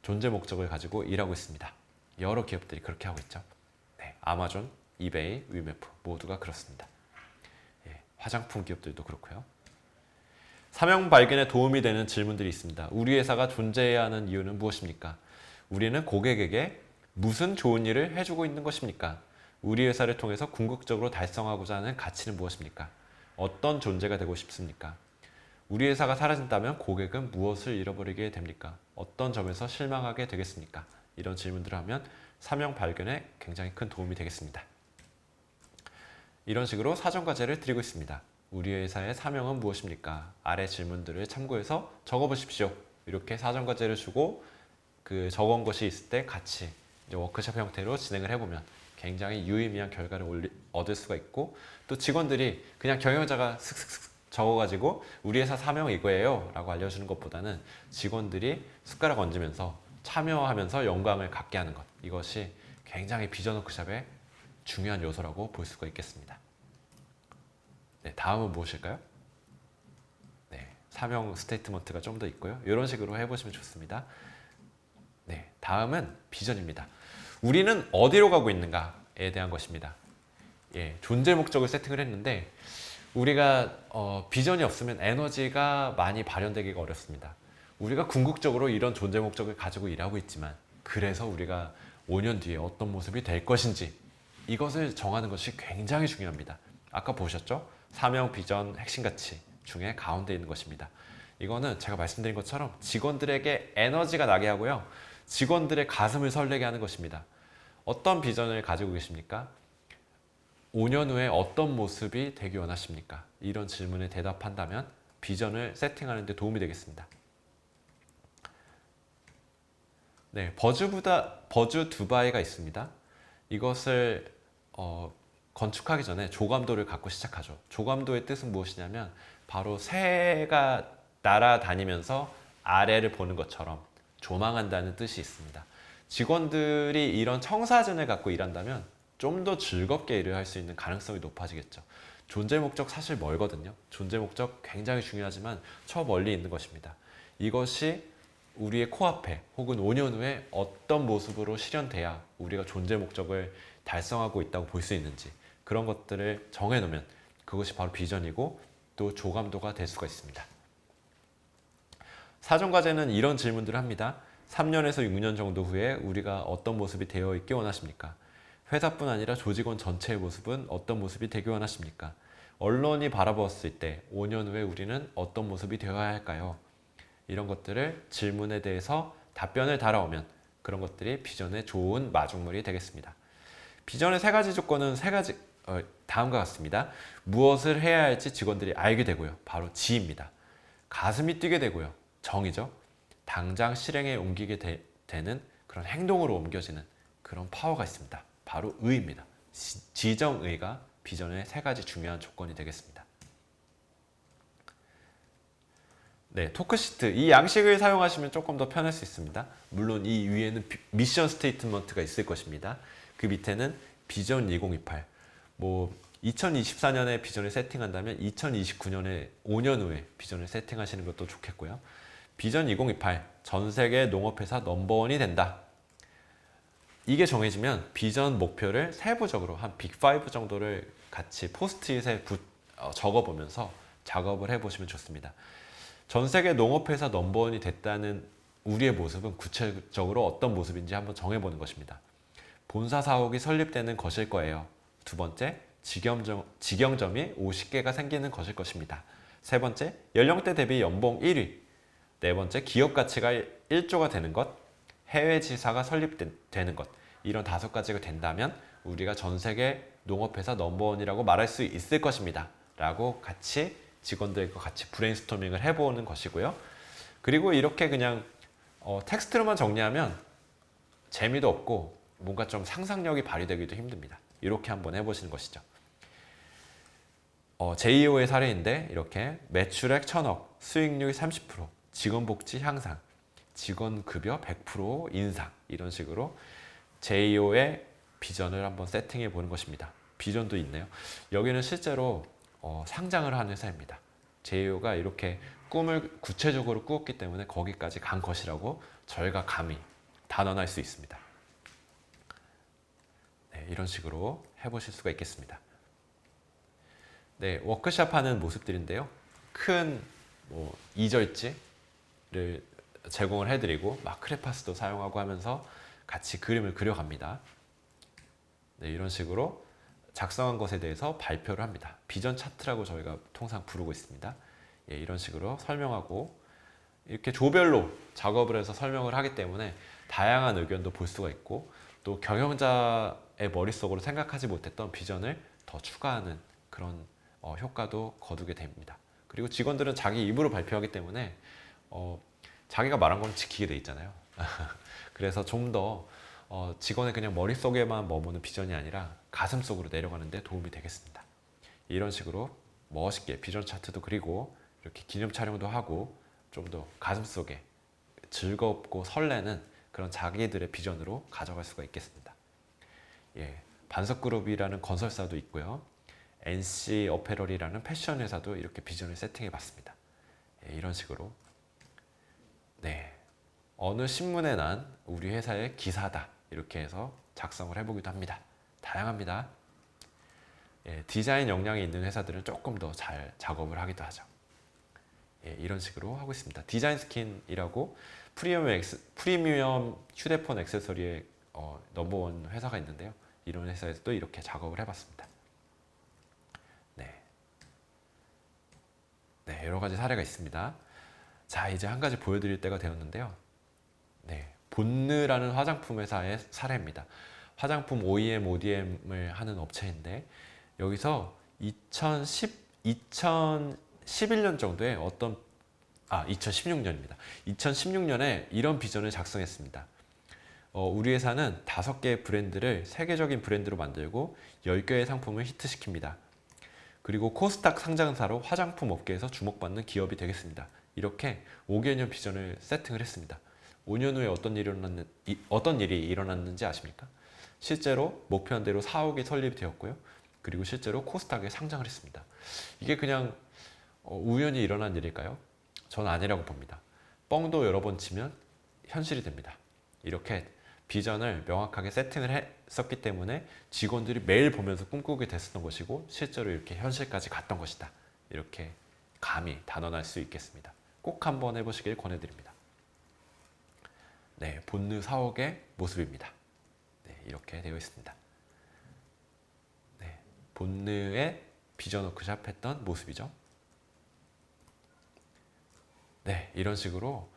존재 목적을 가지고 일하고 있습니다. 여러 기업들이 그렇게 하고 있죠. 네, 아마존, 이베이, 위메프 모두가 그렇습니다. 화장품 기업들도 그렇고요. 사명 발견에 도움이 되는 질문들이 있습니다. 우리 회사가 존재해야 하는 이유는 무엇입니까? 우리는 고객에게 무슨 좋은 일을 해주고 있는 것입니까? 우리 회사를 통해서 궁극적으로 달성하고자 하는 가치는 무엇입니까? 어떤 존재가 되고 싶습니까? 우리 회사가 사라진다면 고객은 무엇을 잃어버리게 됩니까? 어떤 점에서 실망하게 되겠습니까? 이런 질문들을 하면 사명 발견에 굉장히 큰 도움이 되겠습니다. 이런 식으로 사전과제를 드리고 있습니다. 우리 회사의 사명은 무엇입니까? 아래 질문들을 참고해서 적어보십시오. 이렇게 사전과제를 주고 그 적은 것이 있을 때 같이 이제 워크숍 형태로 진행을 해보면 굉장히 유의미한 결과를 얻을 수가 있고 또 직원들이 그냥 경영자가 슥슥슥 적어가지고 우리 회사 사명 이거예요 라고 알려주는 것보다는 직원들이 숟가락 얹으면서 참여하면서 영광을 갖게 하는 것, 이것이 굉장히 비전 워크숍의 중요한 요소라고 볼 수가 있겠습니다. 네, 다음은 무엇일까요? 네, 사명 스테이트먼트가 좀 더 있고요. 이런 식으로 해보시면 좋습니다. 네, 다음은 비전입니다. 우리는 어디로 가고 있는가에 대한 것입니다. 존재 목적을 세팅을 했는데 우리가 비전이 없으면 에너지가 많이 발현되기가 어렵습니다. 우리가 궁극적으로 이런 존재 목적을 가지고 일하고 있지만 그래서 우리가 5년 뒤에 어떤 모습이 될 것인지 이것을 정하는 것이 굉장히 중요합니다. 아까 보셨죠? 사명, 비전, 핵심 가치 중에 가운데 있는 것입니다. 이거는 제가 말씀드린 것처럼 직원들에게 에너지가 나게 하고요. 직원들의 가슴을 설레게 하는 것입니다. 어떤 비전을 가지고 계십니까? 5년 후에 어떤 모습이 되기 원하십니까? 이런 질문에 대답한다면 비전을 세팅하는 데 도움이 되겠습니다. 네, 버즈 두바이가 있습니다. 이것을 건축하기 전에 조감도를 갖고 시작하죠. 조감도의 뜻은 무엇이냐면 바로 새가 날아다니면서 아래를 보는 것처럼 조망한다는 뜻이 있습니다. 직원들이 이런 청사진을 갖고 일한다면 좀 더 즐겁게 일을 할 수 있는 가능성이 높아지겠죠. 존재 목적 사실 멀거든요. 존재 목적 굉장히 중요하지만 저 멀리 있는 것입니다. 이것이 우리의 코앞에 혹은 5년 후에 어떤 모습으로 실현돼야 우리가 존재 목적을 달성하고 있다고 볼 수 있는지 그런 것들을 정해놓으면 그것이 바로 비전이고 또 조감도가 될 수가 있습니다. 사전과제는 이런 질문들을 합니다. 3년에서 6년 정도 후에 우리가 어떤 모습이 되어 있기 원하십니까? 회사뿐 아니라 조직원 전체의 모습은 어떤 모습이 되기 원하십니까? 언론이 바라보았을 때 5년 후에 우리는 어떤 모습이 되어야 할까요? 이런 것들을 질문에 대해서 답변을 달아오면 그런 것들이 비전의 좋은 마중물이 되겠습니다. 비전의 세 가지 조건은 다음과 같습니다. 무엇을 해야 할지 직원들이 알게 되고요. 바로 지입니다. 가슴이 뛰게 되고요. 정이죠. 당장 실행에 옮기게 되는 그런 행동으로 옮겨지는 그런 파워가 있습니다. 바로 의입니다. 지정의가 비전의 세 가지 중요한 조건이 되겠습니다. 네, 토크시트. 이 양식을 사용하시면 조금 더 편할 수 있습니다. 물론 이 위에는 미션 스테이트먼트가 있을 것입니다. 그 밑에는 비전 2028. 2024년에 비전을 세팅한다면 2029년에 5년 후에 비전을 세팅하시는 것도 좋겠고요. 비전 2028. 전 세계 농업회사 넘버원이 된다. 이게 정해지면 비전 목표를 세부적으로 한 빅5 정도를 같이 포스트잇에 적어보면서 작업을 해보시면 좋습니다. 전 세계 농업회사 넘버원이 됐다는 우리의 모습은 구체적으로 어떤 모습인지 한번 정해보는 것입니다. 본사 사옥이 설립되는 것일 거예요. 두 번째, 직영점이 50개가 생기는 것일 것입니다. 세 번째, 연령대 대비 연봉 1위. 네 번째, 기업 가치가 1조가 되는 것. 해외 지사가 설립되는 것. 이런 5가지가 된다면 우리가 전 세계 농업회사 넘버원이라고 말할 수 있을 것입니다. 라고 같이 직원들과 같이 브레인스토밍을 해보는 것이고요. 그리고 이렇게 그냥 텍스트로만 정리하면 재미도 없고 뭔가 좀 상상력이 발휘되기도 힘듭니다. 이렇게 한번 해보시는 것이죠. JEO의 사례인데 이렇게 매출액 1,000억, 수익률 30%, 직원복지 향상, 직원급여 100% 인상 이런 식으로 JEO의 비전을 한번 세팅해 보는 것입니다. 비전도 있네요. 여기는 실제로 상장을 하는 회사입니다. JEO가 이렇게 꿈을 구체적으로 꾸었기 때문에 거기까지 간 것이라고 저희가 감히 단언할 수 있습니다. 네, 이런 식으로 해보실 수가 있겠습니다. 네, 워크숍 하는 모습들인데요. 큰 2절지를 제공을 해드리고 마크레파스도 사용하고 하면서 같이 그림을 그려갑니다. 네, 이런 식으로 작성한 것에 대해서 발표를 합니다. 비전 차트라고 저희가 통상 부르고 있습니다. 예, 이런 식으로 설명하고 이렇게 조별로 작업을 해서 설명을 하기 때문에 다양한 의견도 볼 수가 있고 또 경영자의 머릿속으로 생각하지 못했던 비전을 더 추가하는 그런 효과도 거두게 됩니다. 그리고 직원들은 자기 입으로 발표하기 때문에 자기가 말한 건 지키게 돼 있잖아요. 그래서 좀 더 직원의 그냥 머릿속에만 머무는 비전이 아니라 가슴속으로 내려가는 데 도움이 되겠습니다. 이런 식으로 멋있게 비전 차트도 그리고 이렇게 기념 촬영도 하고 좀 더 가슴속에 즐겁고 설레는 그런 자기들의 비전으로 가져갈 수가 있겠습니다. 예, 반석그룹이라는 건설사도 있고요. NC 어페럴이라는 패션 회사도 이렇게 비전을 세팅해 봤습니다. 예, 이런 식으로 네, 어느 신문에 난 우리 회사의 기사다 이렇게 해서 작성을 해보기도 합니다. 다양합니다. 예, 디자인 역량이 있는 회사들은 조금 더 잘 작업을 하기도 하죠. 예, 이런 식으로 하고 있습니다. 디자인 스킨이라고 프리미엄 휴대폰 액세서리의 넘버원 회사가 있는데요. 이런 회사에서도 이렇게 작업을 해봤습니다. 네. 네, 여러 가지 사례가 있습니다. 자, 이제 한 가지 보여드릴 때가 되었는데요. 네, 본느라는 화장품 회사의 사례입니다. 화장품 OEM, ODM을 하는 업체인데 여기서 2011년 정도에 2016년입니다. 2016년에 이런 비전을 작성했습니다. 우리 회사는 5개의 브랜드를 세계적인 브랜드로 만들고 10개의 상품을 히트시킵니다. 그리고 코스닥 상장사로 화장품 업계에서 주목받는 기업이 되겠습니다. 이렇게 5개년 비전을 세팅을 했습니다. 5년 후에 어떤 일이 일어났는지 아십니까? 실제로 목표한 대로 사옥이 설립이 되었고요. 그리고 실제로 코스닥에 상장을 했습니다. 이게 그냥 우연히 일어난 일일까요? 저는 아니라고 봅니다. 뻥도 여러 번 치면 현실이 됩니다. 이렇게 비전을 명확하게 세팅을 했었기 때문에 직원들이 매일 보면서 꿈꾸게 됐었던 것이고 실제로 이렇게 현실까지 갔던 것이다. 이렇게 감히 단언할 수 있겠습니다. 꼭 한번 해보시길 권해드립니다. 네, 본느 사옥의 모습입니다. 네, 이렇게 되어 있습니다. 네, 본느의 비전 워크샵 했던 모습이죠. 네, 이런 식으로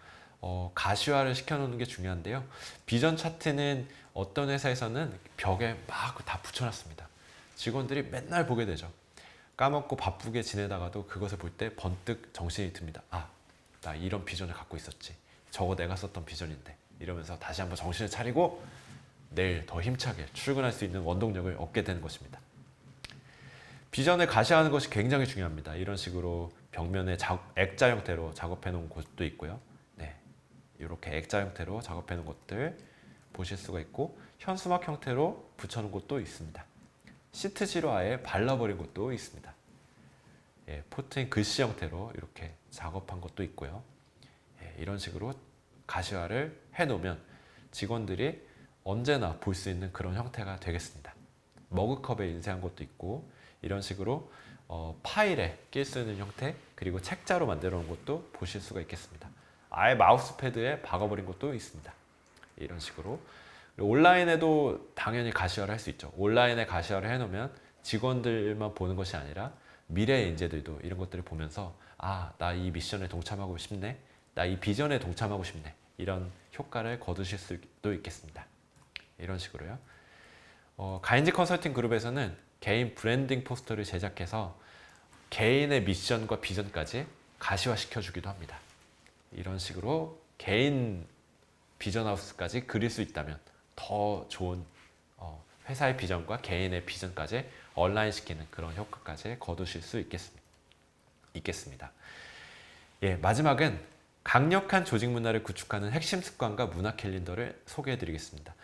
가시화를 시켜놓는 게 중요한데요. 비전 차트는 어떤 회사에서는 벽에 막 다 붙여놨습니다. 직원들이 맨날 보게 되죠. 까먹고 바쁘게 지내다가도 그것을 볼 때 번뜩 정신이 듭니다. 아, 나 이런 비전을 갖고 있었지. 저거 내가 썼던 비전인데. 이러면서 다시 한번 정신을 차리고 내일 더 힘차게 출근할 수 있는 원동력을 얻게 되는 것입니다. 비전을 가시화하는 것이 굉장히 중요합니다. 이런 식으로 벽면에 액자 형태로 작업해 놓은 곳도 있고요. 네, 이렇게 액자 형태로 작업해 놓은 것들 보실 수가 있고 현수막 형태로 붙여놓은 곳도 있습니다. 시트지로 아예 발라버린 곳도 있습니다. 예, 포트인 글씨 형태로 이렇게 작업한 것도 있고요. 예, 이런 식으로 가시화를 해놓으면 직원들이 언제나 볼 수 있는 그런 형태가 되겠습니다. 머그컵에 인쇄한 것도 있고 이런 식으로 파일에 낄 수 있는 형태 그리고 책자로 만들어 놓은 것도 보실 수가 있겠습니다. 아예 마우스패드에 박아버린 것도 있습니다. 이런 식으로 온라인에도 당연히 가시화를 할 수 있죠. 온라인에 가시화를 해놓으면 직원들만 보는 것이 아니라 미래의 인재들도 이런 것들을 보면서 아, 나 이 미션에 동참하고 싶네, 나 이 비전에 동참하고 싶네, 이런 효과를 거두실 수도 있겠습니다. 이런 식으로요. 가인지 컨설팅 그룹에서는 개인 브랜딩 포스터를 제작해서 개인의 미션과 비전까지 가시화 시켜주기도 합니다. 이런 식으로 개인 비전 하우스까지 그릴 수 있다면 더 좋은 회사의 비전과 개인의 비전까지 얼라인시키는 그런 효과까지 거두실 수 있겠습니다. 예, 마지막은 강력한 조직 문화를 구축하는 핵심 습관과 문화 캘린더를 소개해 드리겠습니다.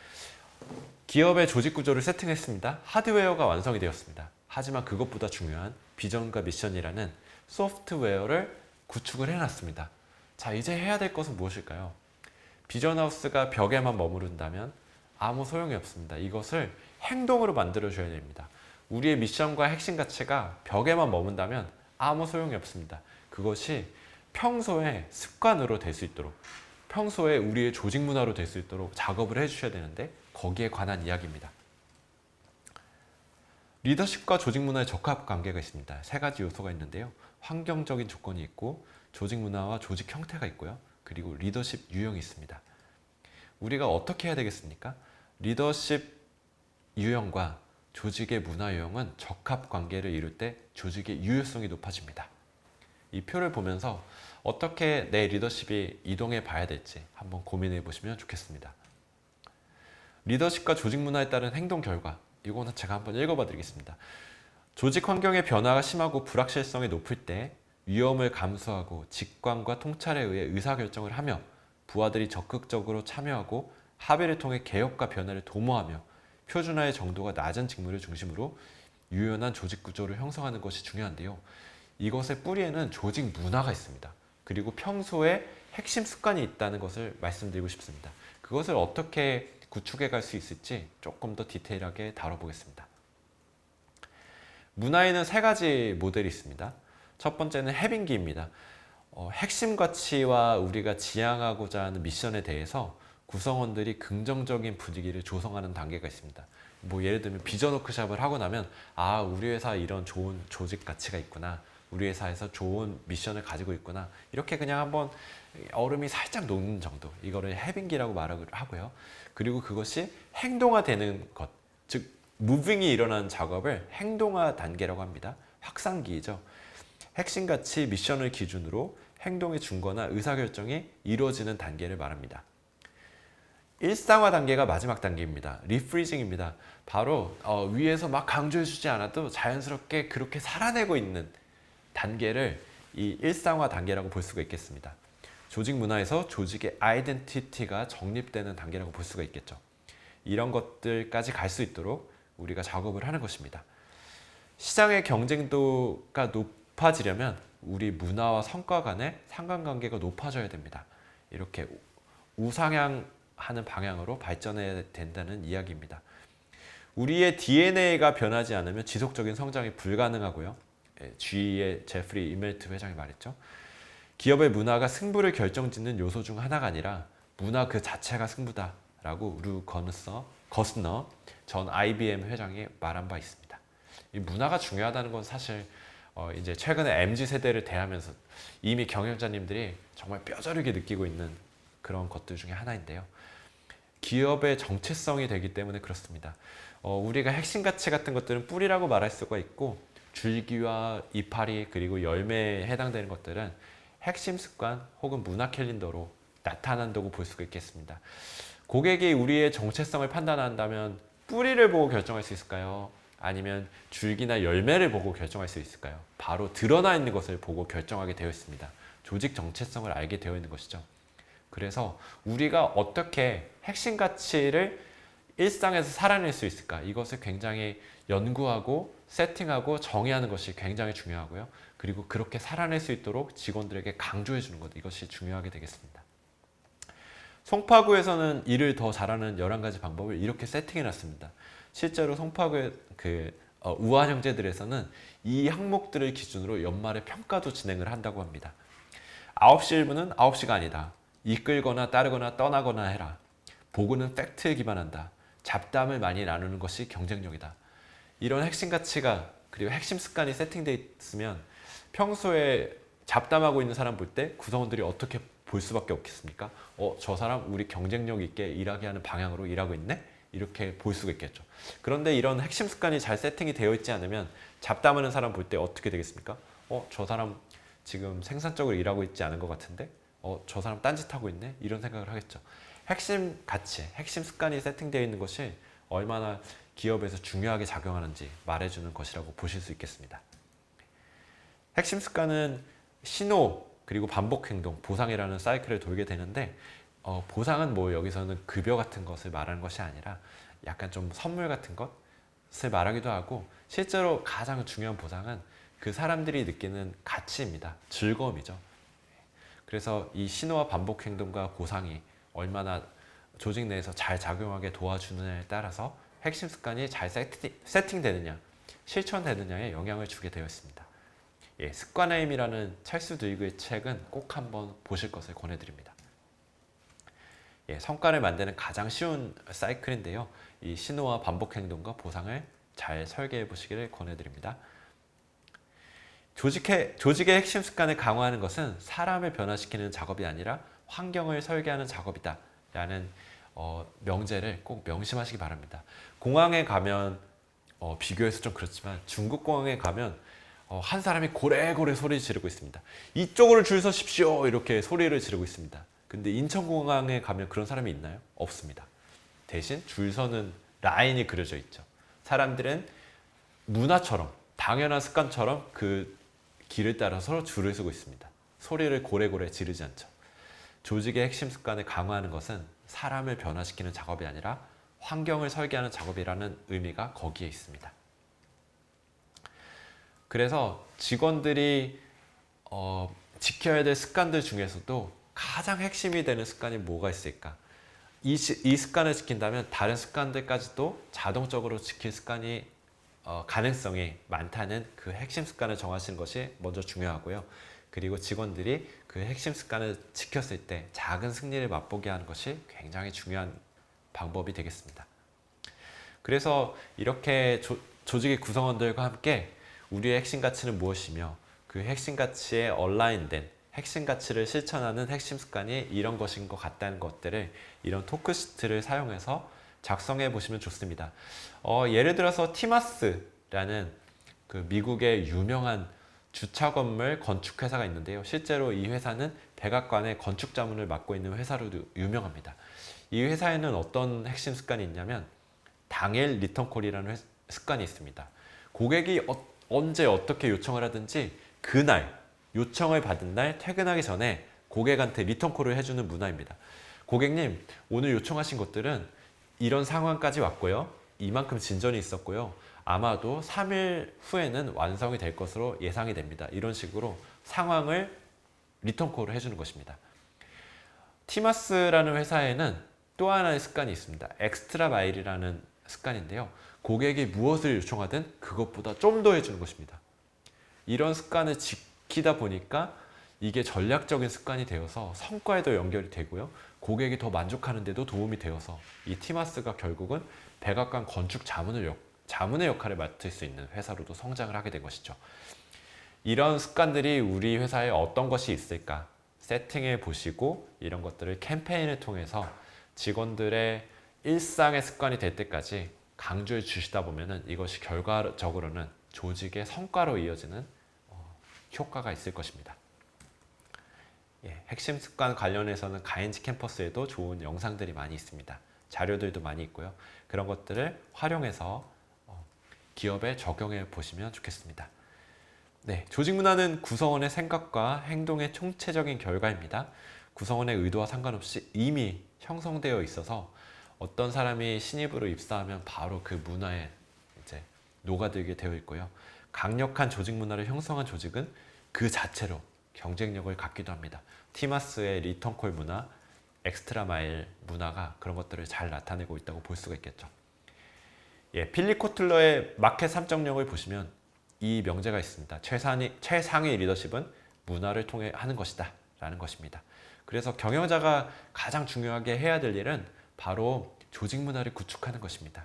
기업의 조직 구조를 세팅했습니다. 하드웨어가 완성이 되었습니다. 하지만 그것보다 중요한 비전과 미션이라는 소프트웨어를 구축을 해놨습니다. 자, 이제 해야 될 것은 무엇일까요? 비전하우스가 벽에만 머무른다면 아무 소용이 없습니다. 이것을 행동으로 만들어줘야 됩니다. 우리의 미션과 핵심 가치가 벽에만 머문다면 아무 소용이 없습니다. 그것이 평소에 습관으로 될 수 있도록, 평소에 우리의 조직 문화로 될 수 있도록 작업을 해주셔야 되는데 거기에 관한 이야기입니다. 리더십과 조직 문화의 적합 관계가 있습니다. 3가지 요소가 있는데요. 환경적인 조건이 있고 조직 문화와 조직 형태가 있고요. 그리고 리더십 유형이 있습니다. 우리가 어떻게 해야 되겠습니까? 리더십 유형과 조직의 문화 유형은 적합 관계를 이룰 때 조직의 유효성이 높아집니다. 이 표를 보면서 어떻게 내 리더십이 이동해 봐야 될지 한번 고민해 보시면 좋겠습니다. 리더십과 조직 문화에 따른 행동 결과, 이거는 제가 한번 읽어봐 드리겠습니다. 조직 환경의 변화가 심하고 불확실성이 높을 때 위험을 감수하고 직관과 통찰에 의해 의사결정을 하며 부하들이 적극적으로 참여하고 합의를 통해 개혁과 변화를 도모하며 표준화의 정도가 낮은 직무를 중심으로 유연한 조직 구조를 형성하는 것이 중요한데요. 이것의 뿌리에는 조직 문화가 있습니다. 그리고 평소에 핵심 습관이 있다는 것을 말씀드리고 싶습니다. 그것을 어떻게 구축해 갈 수 있을지 조금 더 디테일하게 다뤄보겠습니다. 문화에는 세 가지 모델이 있습니다. 첫 번째는 해빙기입니다. 핵심 가치와 우리가 지향하고자 하는 미션에 대해서 구성원들이 긍정적인 분위기를 조성하는 단계가 있습니다. 뭐 예를 들면 비전 워크숍을 하고 나면 아, 우리 회사 이런 좋은 조직 가치가 있구나, 우리 회사에서 좋은 미션을 가지고 있구나, 이렇게 그냥 한번 얼음이 살짝 녹는 정도, 이거를 해빙기라고 말을 하고요. 그리고 그것이 행동화되는 것, 즉 무빙이 일어나는 작업을 행동화 단계라고 합니다. 확산기이죠. 핵심 가치 미션을 기준으로 행동의 준거나 의사결정이 이루어지는 단계를 말합니다. 일상화 단계가 마지막 단계입니다. 리프리징입니다. 바로 위에서 막 강조해주지 않아도 자연스럽게 그렇게 살아내고 있는 단계를 이 일상화 단계라고 볼 수가 있겠습니다. 조직 문화에서 조직의 아이덴티티가 정립되는 단계라고 볼 수가 있겠죠. 이런 것들까지 갈 수 있도록 우리가 작업을 하는 것입니다. 시장의 경쟁도가 높아지려면 우리 문화와 성과 간의 상관관계가 높아져야 됩니다. 이렇게 우상향하는 방향으로 발전해야 된다는 이야기입니다. 우리의 DNA가 변하지 않으면 지속적인 성장이 불가능하고요. GE의 제프리 이멜트 회장이 말했죠. 기업의 문화가 승부를 결정짓는 요소 중 하나가 아니라 문화 그 자체가 승부다라고 루 거스너 전 IBM 회장이 말한 바 있습니다. 이 문화가 중요하다는 건 사실 이제 최근에 MZ 세대를 대하면서 이미 경영자님들이 정말 뼈저리게 느끼고 있는 그런 것들 중에 하나인데요. 기업의 정체성이 되기 때문에 그렇습니다. 우리가 핵심 가치 같은 것들은 뿌리라고 말할 수가 있고, 줄기와 이파리 그리고 열매에 해당되는 것들은 핵심 습관 혹은 문화 캘린더로 나타난다고 볼 수가 있겠습니다. 고객이 우리의 정체성을 판단한다면 뿌리를 보고 결정할 수 있을까요? 아니면 줄기나 열매를 보고 결정할 수 있을까요? 바로 드러나 있는 것을 보고 결정하게 되어 있습니다. 조직 정체성을 알게 되어 있는 것이죠. 그래서 우리가 어떻게 핵심 가치를 일상에서 살아낼 수 있을까? 이것을 굉장히 연구하고 세팅하고 정의하는 것이 굉장히 중요하고요. 그리고 그렇게 살아낼 수 있도록 직원들에게 강조해 주는 것, 이것이 중요하게 되겠습니다. 송파구에서는 일을 더 잘하는 11가지 방법을 이렇게 세팅해 놨습니다. 실제로 송파구의 우한 형제들에서는 이 항목들을 기준으로 연말에 평가도 진행을 한다고 합니다. 9시 1분은 9시가 아니다. 이끌거나 따르거나 떠나거나 해라. 보고는 팩트에 기반한다. 잡담을 많이 나누는 것이 경쟁력이다. 이런 핵심 가치가 그리고 핵심 습관이 세팅되어 있으면 평소에 잡담하고 있는 사람 볼 때 구성원들이 어떻게 볼 수밖에 없겠습니까? 저 사람 우리 경쟁력 있게 일하게 하는 방향으로 일하고 있네? 이렇게 볼 수가 있겠죠. 그런데 이런 핵심 습관이 잘 세팅이 되어 있지 않으면 잡담하는 사람 볼 때 어떻게 되겠습니까? 저 사람 지금 생산적으로 일하고 있지 않은 것 같은데? 저 사람 딴짓하고 있네? 이런 생각을 하겠죠. 핵심 가치, 핵심 습관이 세팅되어 있는 것이 얼마나 기업에서 중요하게 작용하는지 말해주는 것이라고 보실 수 있겠습니다. 핵심 습관은 신호, 그리고 반복 행동, 보상이라는 사이클을 돌게 되는데, 보상은 뭐 여기서는 급여 같은 것을 말하는 것이 아니라 약간 좀 선물 같은 것을 말하기도 하고, 실제로 가장 중요한 보상은 그 사람들이 느끼는 가치입니다. 즐거움이죠. 그래서 이 신호와 반복 행동과 보상이 얼마나 조직 내에서 잘 작용하게 도와주느냐에 따라서 핵심 습관이 잘 세팅되느냐, 실천되느냐에 영향을 주게 되어 있습니다. 습관의 힘이라는 찰스 두이그의 책은 꼭 한번 보실 것을 권해드립니다. 성과를 만드는 가장 쉬운 사이클인데요. 이 신호와 반복 행동과 보상을 잘 설계해 보시기를 권해드립니다. 조직의 핵심 습관을 강화하는 것은 사람을 변화시키는 작업이 아니라 환경을 설계하는 작업이다 라는 명제를 꼭 명심하시기 바랍니다. 공항에 가면 비교해서 좀 그렇지만 중국 공항에 가면 한 사람이 고래고래 소리 지르고 있습니다. 이쪽으로 줄 서십시오 이렇게 소리를 지르고 있습니다. 근데 인천공항에 가면 그런 사람이 있나요? 없습니다. 대신 줄 서는 라인이 그려져 있죠. 사람들은 문화처럼 당연한 습관처럼 그 길을 따라서 줄을 서고 있습니다. 소리를 고래고래 지르지 않죠. 조직의 핵심 습관을 강화하는 것은 사람을 변화시키는 작업이 아니라 환경을 설계하는 작업이라는 의미가 거기에 있습니다. 그래서 직원들이 지켜야 될 습관들 중에서도 가장 핵심이 되는 습관이 뭐가 있을까? 이 습관을 지킨다면 다른 습관들까지도 자동적으로 지킬 습관이 가능성이 많다는 그 핵심 습관을 정하시는 것이 먼저 중요하고요. 그리고 직원들이 그 핵심 습관을 지켰을 때 작은 승리를 맛보게 하는 것이 굉장히 중요한 방법이 되겠습니다. 그래서 이렇게 조직의 구성원들과 함께 우리의 핵심 가치는 무엇이며 그 핵심 가치에 얼라인된 핵심 가치를 실천하는 핵심 습관이 이런 것인 것 같다는 것들을 이런 토크시트를 사용해서 작성해 보시면 좋습니다. 예를 들어서 티마스라는 그 미국의 유명한 주차 건물 건축 회사가 있는데요. 실제로 이 회사는 백악관의 건축 자문을 맡고 있는 회사로도 유명합니다. 이 회사에는 어떤 핵심 습관이 있냐면 당일 리턴콜이라는 습관이 있습니다. 고객이 언제 어떻게 요청을 하든지 그날 요청을 받은 날 퇴근하기 전에 고객한테 리턴콜을 해주는 문화입니다. 고객님, 오늘 요청하신 것들은 이런 상황까지 왔고요. 이만큼 진전이 있었고요. 아마도 3일 후에는 완성이 될 것으로 예상이 됩니다. 이런 식으로 상황을 리턴콜을 해주는 것입니다. 티마스라는 회사에는 또 하나의 습관이 있습니다. 엑스트라 마일이라는 습관인데요. 고객이 무엇을 요청하든 그것보다 좀 더 해주는 것입니다. 이런 습관을 지키다 보니까 이게 전략적인 습관이 되어서 성과에도 연결이 되고요. 고객이 더 만족하는 데도 도움이 되어서 이 티마스가 결국은 백악관 건축 자문의 역할을 맡을 수 있는 회사로도 성장을 하게 된 것이죠. 이런 습관들이 우리 회사에 어떤 것이 있을까 세팅해 보시고 이런 것들을 캠페인을 통해서 직원들의 일상의 습관이 될 때까지 강조해 주시다 보면은 이것이 결과적으로는 조직의 성과로 이어지는 효과가 있을 것입니다. 핵심 습관 관련해서는 가인지 캠퍼스에도 좋은 영상들이 많이 있습니다. 자료들도 많이 있고요. 그런 것들을 활용해서 기업에 적용해 보시면 좋겠습니다. 네, 조직 문화는 구성원의 생각과 행동의 총체적인 결과입니다. 구성원의 의도와 상관없이 이미 형성되어 있어서 어떤 사람이 신입으로 입사하면 바로 그 문화에 이제 녹아들게 되어 있고요. 강력한 조직 문화를 형성한 조직은 그 자체로 경쟁력을 갖기도 합니다. 티마스의 리턴콜 문화, 엑스트라 마일 문화가 그런 것들을 잘 나타내고 있다고 볼 수가 있겠죠. 필립 코틀러의 마켓 3.0을 보시면 이 명제가 있습니다. 최상위 리더십은 문화를 통해 하는 것이다 라는 것입니다. 그래서 경영자가 가장 중요하게 해야 될 일은 바로 조직 문화를 구축하는 것입니다.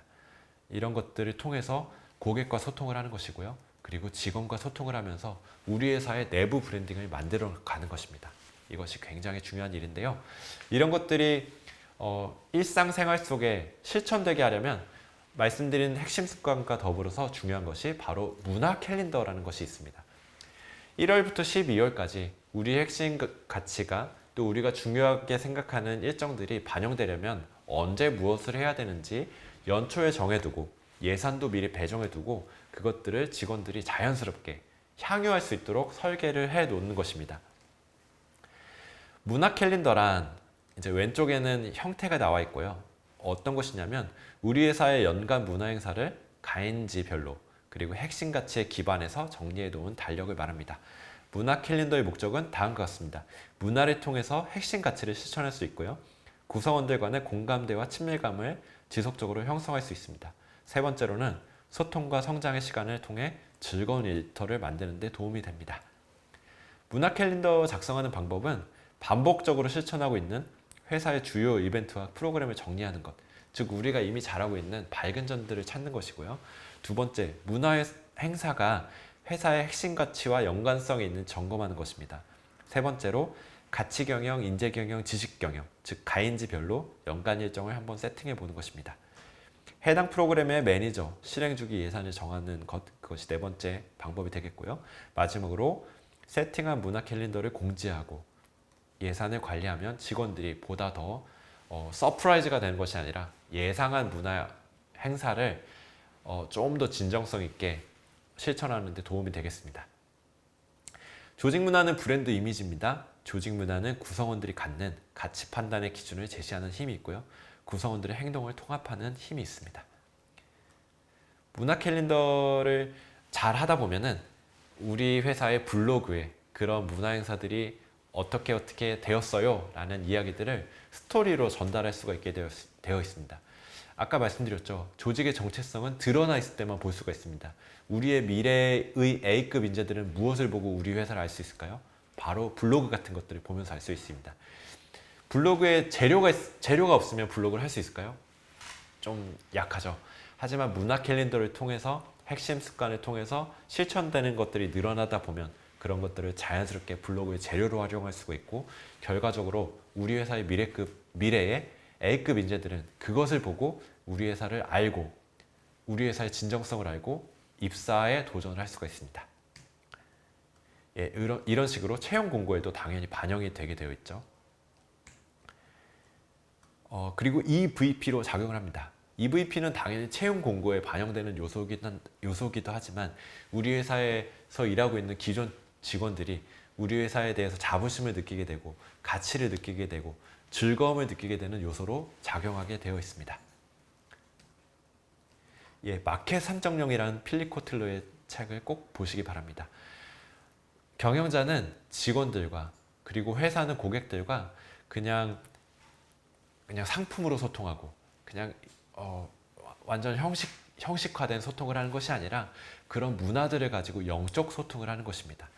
이런 것들을 통해서 고객과 소통을 하는 것이고요. 그리고 직원과 소통을 하면서 우리 회사의 내부 브랜딩을 만들어 가는 것입니다. 이것이 굉장히 중요한 일인데요. 이런 것들이 일상생활 속에 실천되게 하려면 말씀드린 핵심 습관과 더불어서 중요한 것이 바로 문화 캘린더라는 것이 있습니다. 1월부터 12월까지 우리의 핵심 가치가 또 우리가 중요하게 생각하는 일정들이 반영되려면 언제 무엇을 해야 되는지 연초에 정해두고 예산도 미리 배정해두고 그것들을 직원들이 자연스럽게 향유할 수 있도록 설계를 해 놓는 것입니다. 문화 캘린더란 이제 왼쪽에는 형태가 나와 있고요. 어떤 것이냐면 우리 회사의 연간 문화 행사를 가인지별로 그리고 핵심 가치에 기반해서 정리해 놓은 달력을 말합니다. 문화 캘린더의 목적은 다음과 같습니다. 문화를 통해서 핵심 가치를 실천할 수 있고요. 구성원들 간의 공감대와 친밀감을 지속적으로 형성할 수 있습니다. 세 번째로는 소통과 성장의 시간을 통해 즐거운 일터를 만드는 데 도움이 됩니다. 문화 캘린더 작성하는 방법은 반복적으로 실천하고 있는 회사의 주요 이벤트와 프로그램을 정리하는 것, 즉 우리가 이미 잘하고 있는 밝은 점들을 찾는 것이고요. 두 번째, 문화 행사가 회사의 핵심 가치와 연관성이 있는 점검하는 것입니다. 세 번째로 가치 경영, 인재 경영, 지식 경영, 즉 가인지별로 연간 일정을 한번 세팅해 보는 것입니다. 해당 프로그램의 매니저, 실행 주기 예산을 정하는 것, 그것이 네 번째 방법이 되겠고요. 마지막으로 세팅한 문화 캘린더를 공지하고 예산을 관리하면 직원들이 보다 더 서프라이즈가 되는 것이 아니라 예상한 문화 행사를 좀 더 진정성 있게 실천하는 데 도움이 되겠습니다. 조직 문화는 브랜드 이미지입니다. 조직 문화는 구성원들이 갖는 가치 판단의 기준을 제시하는 힘이 있고요. 구성원들의 행동을 통합하는 힘이 있습니다. 문화 캘린더를 잘 하다 보면은 우리 회사의 블로그에 그런 문화 행사들이 어떻게 되었어요 라는 이야기들을 스토리로 전달할 수가 있게 되어 있습니다. 아까 말씀드렸죠. 조직의 정체성은 드러나 있을 때만 볼 수가 있습니다. 우리의 미래의 A급 인재들은 무엇을 보고 우리 회사를 알 수 있을까요? 바로 블로그 같은 것들을 보면서 알 수 있습니다. 블로그에 재료가 없으면 블로그를 할 수 있을까요? 좀 약하죠. 하지만 문화 캘린더를 통해서 핵심 습관을 통해서 실천되는 것들이 늘어나다 보면 그런 것들을 자연스럽게 블로그의 재료로 활용할 수가 있고, 결과적으로 우리 회사의 미래의 A급 인재들은 그것을 보고 우리 회사를 알고 우리 회사의 진정성을 알고 입사에 도전을 할 수가 있습니다. 예, 이런 식으로 채용 공고에도 당연히 반영이 되게 되어 있죠. 그리고 EVP로 작용을 합니다. EVP는 당연히 채용 공고에 반영되는 요소기도 하지만 우리 회사에서 일하고 있는 기존 직원들이 우리 회사에 대해서 자부심을 느끼게 되고 가치를 느끼게 되고 즐거움을 느끼게 되는 요소로 작용하게 되어 있습니다. 예, 마켓 산정령이라는 필립 코틀러의 책을 꼭 보시기 바랍니다. 경영자는 직원들과 그리고 회사는 고객들과 그냥 상품으로 소통하고 그냥 완전 형식화된 소통을 하는 것이 아니라 그런 문화들을 가지고 영적 소통을 하는 것입니다.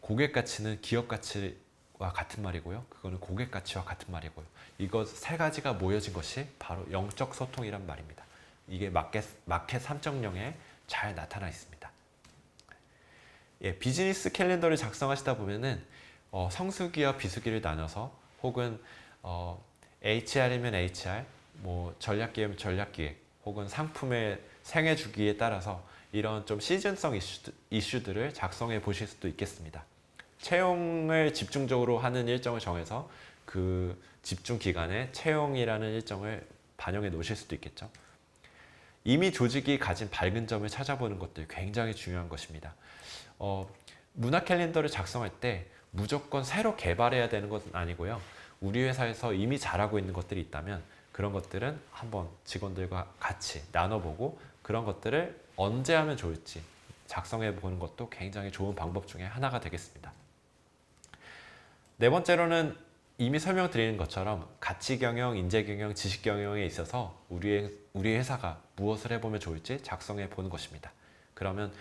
고객 가치는 기업 가치와 같은 말이고요. 그거는 고객 가치와 같은 말이고요. 이것 세 가지가 모여진 것이 바로 영적 소통이란 말입니다. 이게 마켓 산정령에 잘 나타나 있습니다. 예, 비즈니스 캘린더를 작성하시다 보면은 성수기와 비수기를 나눠서 혹은 HR이면 HR, 전략기획이면 전략기획, 혹은 상품의 생애 주기에 따라서 이런 좀 시즌성 이슈들을 작성해 보실 수도 있겠습니다. 채용을 집중적으로 하는 일정을 정해서 그 집중 기간에 채용이라는 일정을 반영해 놓으실 수도 있겠죠. 이미 조직이 가진 밝은 점을 찾아보는 것들 굉장히 중요한 것입니다. 문화 캘린더를 작성할 때 무조건 새로 개발해야 되는 것은 아니고요. 우리 회사에서 이미 잘하고 있는 것들이 있다면 그런 것들은 한번 직원들과 같이 나눠보고 그런 것들을 언제 하면 좋을지 작성해 보는 것도 굉장히 좋은 방법 중에 하나가 되겠습니다. 네 번째로는 이미 설명드리는 것처럼 가치 경영, 인재 경영, 지식 경영에 있어서 우리 회사가 무엇을 해보면 좋을지 작성해 보는 것입니다. 그러면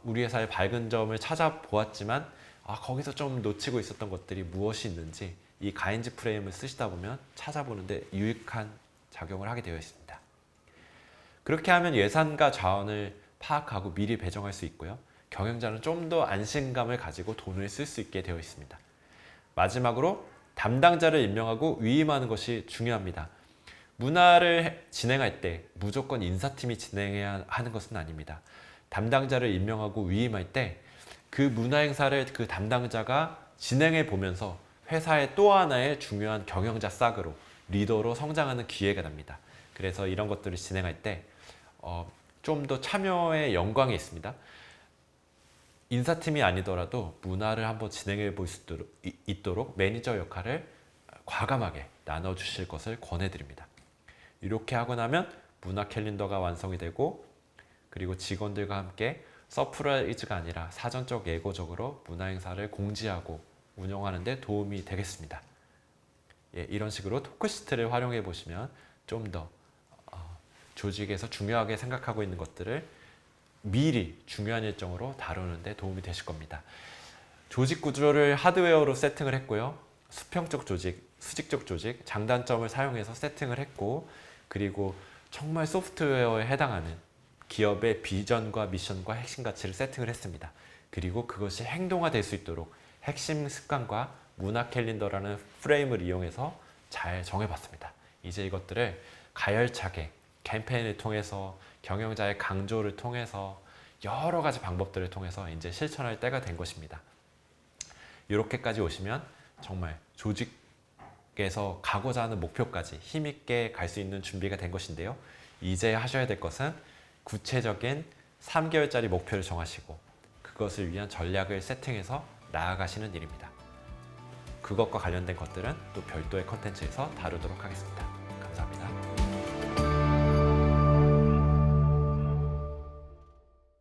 우리 회사의 밝은 점을 찾아보았지만 거기서 좀 놓치고 있었던 것들이 무엇이 있는지 이 가인즈 프레임을 쓰시다 보면 찾아보는데 유익한 작용을 하게 되어 있습니다. 그렇게 하면 예산과 자원을 파악하고 미리 배정할 수 있고요. 경영자는 좀 더 안심감을 가지고 돈을 쓸 수 있게 되어 있습니다. 마지막으로 담당자를 임명하고 위임하는 것이 중요합니다. 문화를 진행할 때 무조건 인사팀이 진행해야 하는 것은 아닙니다. 담당자를 임명하고 위임할 때 그 문화 행사를 그 담당자가 진행해 보면서 회사의 또 하나의 중요한 경영자 싹으로 리더로 성장하는 기회가 납니다. 그래서 이런 것들을 진행할 때 좀 더 참여의 영광이 있습니다. 인사팀이 아니더라도 문화를 한번 진행해 볼 수 있도록 매니저 역할을 과감하게 나눠주실 것을 권해드립니다. 이렇게 하고 나면 문화 캘린더가 완성이 되고 그리고 직원들과 함께 서프라이즈가 아니라 사전적 예고적으로 문화 행사를 공지하고 운영하는 데 도움이 되겠습니다. 예, 이런 식으로 토크시트를 활용해 보시면 좀 더 조직에서 중요하게 생각하고 있는 것들을 미리 중요한 일정으로 다루는 데 도움이 되실 겁니다. 조직 구조를 하드웨어로 세팅을 했고요. 수평적 조직, 수직적 조직, 장단점을 사용해서 세팅을 했고 그리고 정말 소프트웨어에 해당하는 기업의 비전과 미션과 핵심 가치를 세팅을 했습니다. 그리고 그것이 행동화될 수 있도록 핵심 습관과 문화 캘린더라는 프레임을 이용해서 잘 정해봤습니다. 이제 이것들을 가열차게 캠페인을 통해서 경영자의 강조를 통해서 여러 가지 방법들을 통해서 이제 실천할 때가 된 것입니다. 이렇게까지 오시면 정말 조직에서 가고자 하는 목표까지 힘있게 갈 수 있는 준비가 된 것인데요. 이제 하셔야 될 것은 구체적인 3개월짜리 목표를 정하시고 그것을 위한 전략을 세팅해서 나아가시는 일입니다. 그것과 관련된 것들은 또 별도의 컨텐츠에서 다루도록 하겠습니다.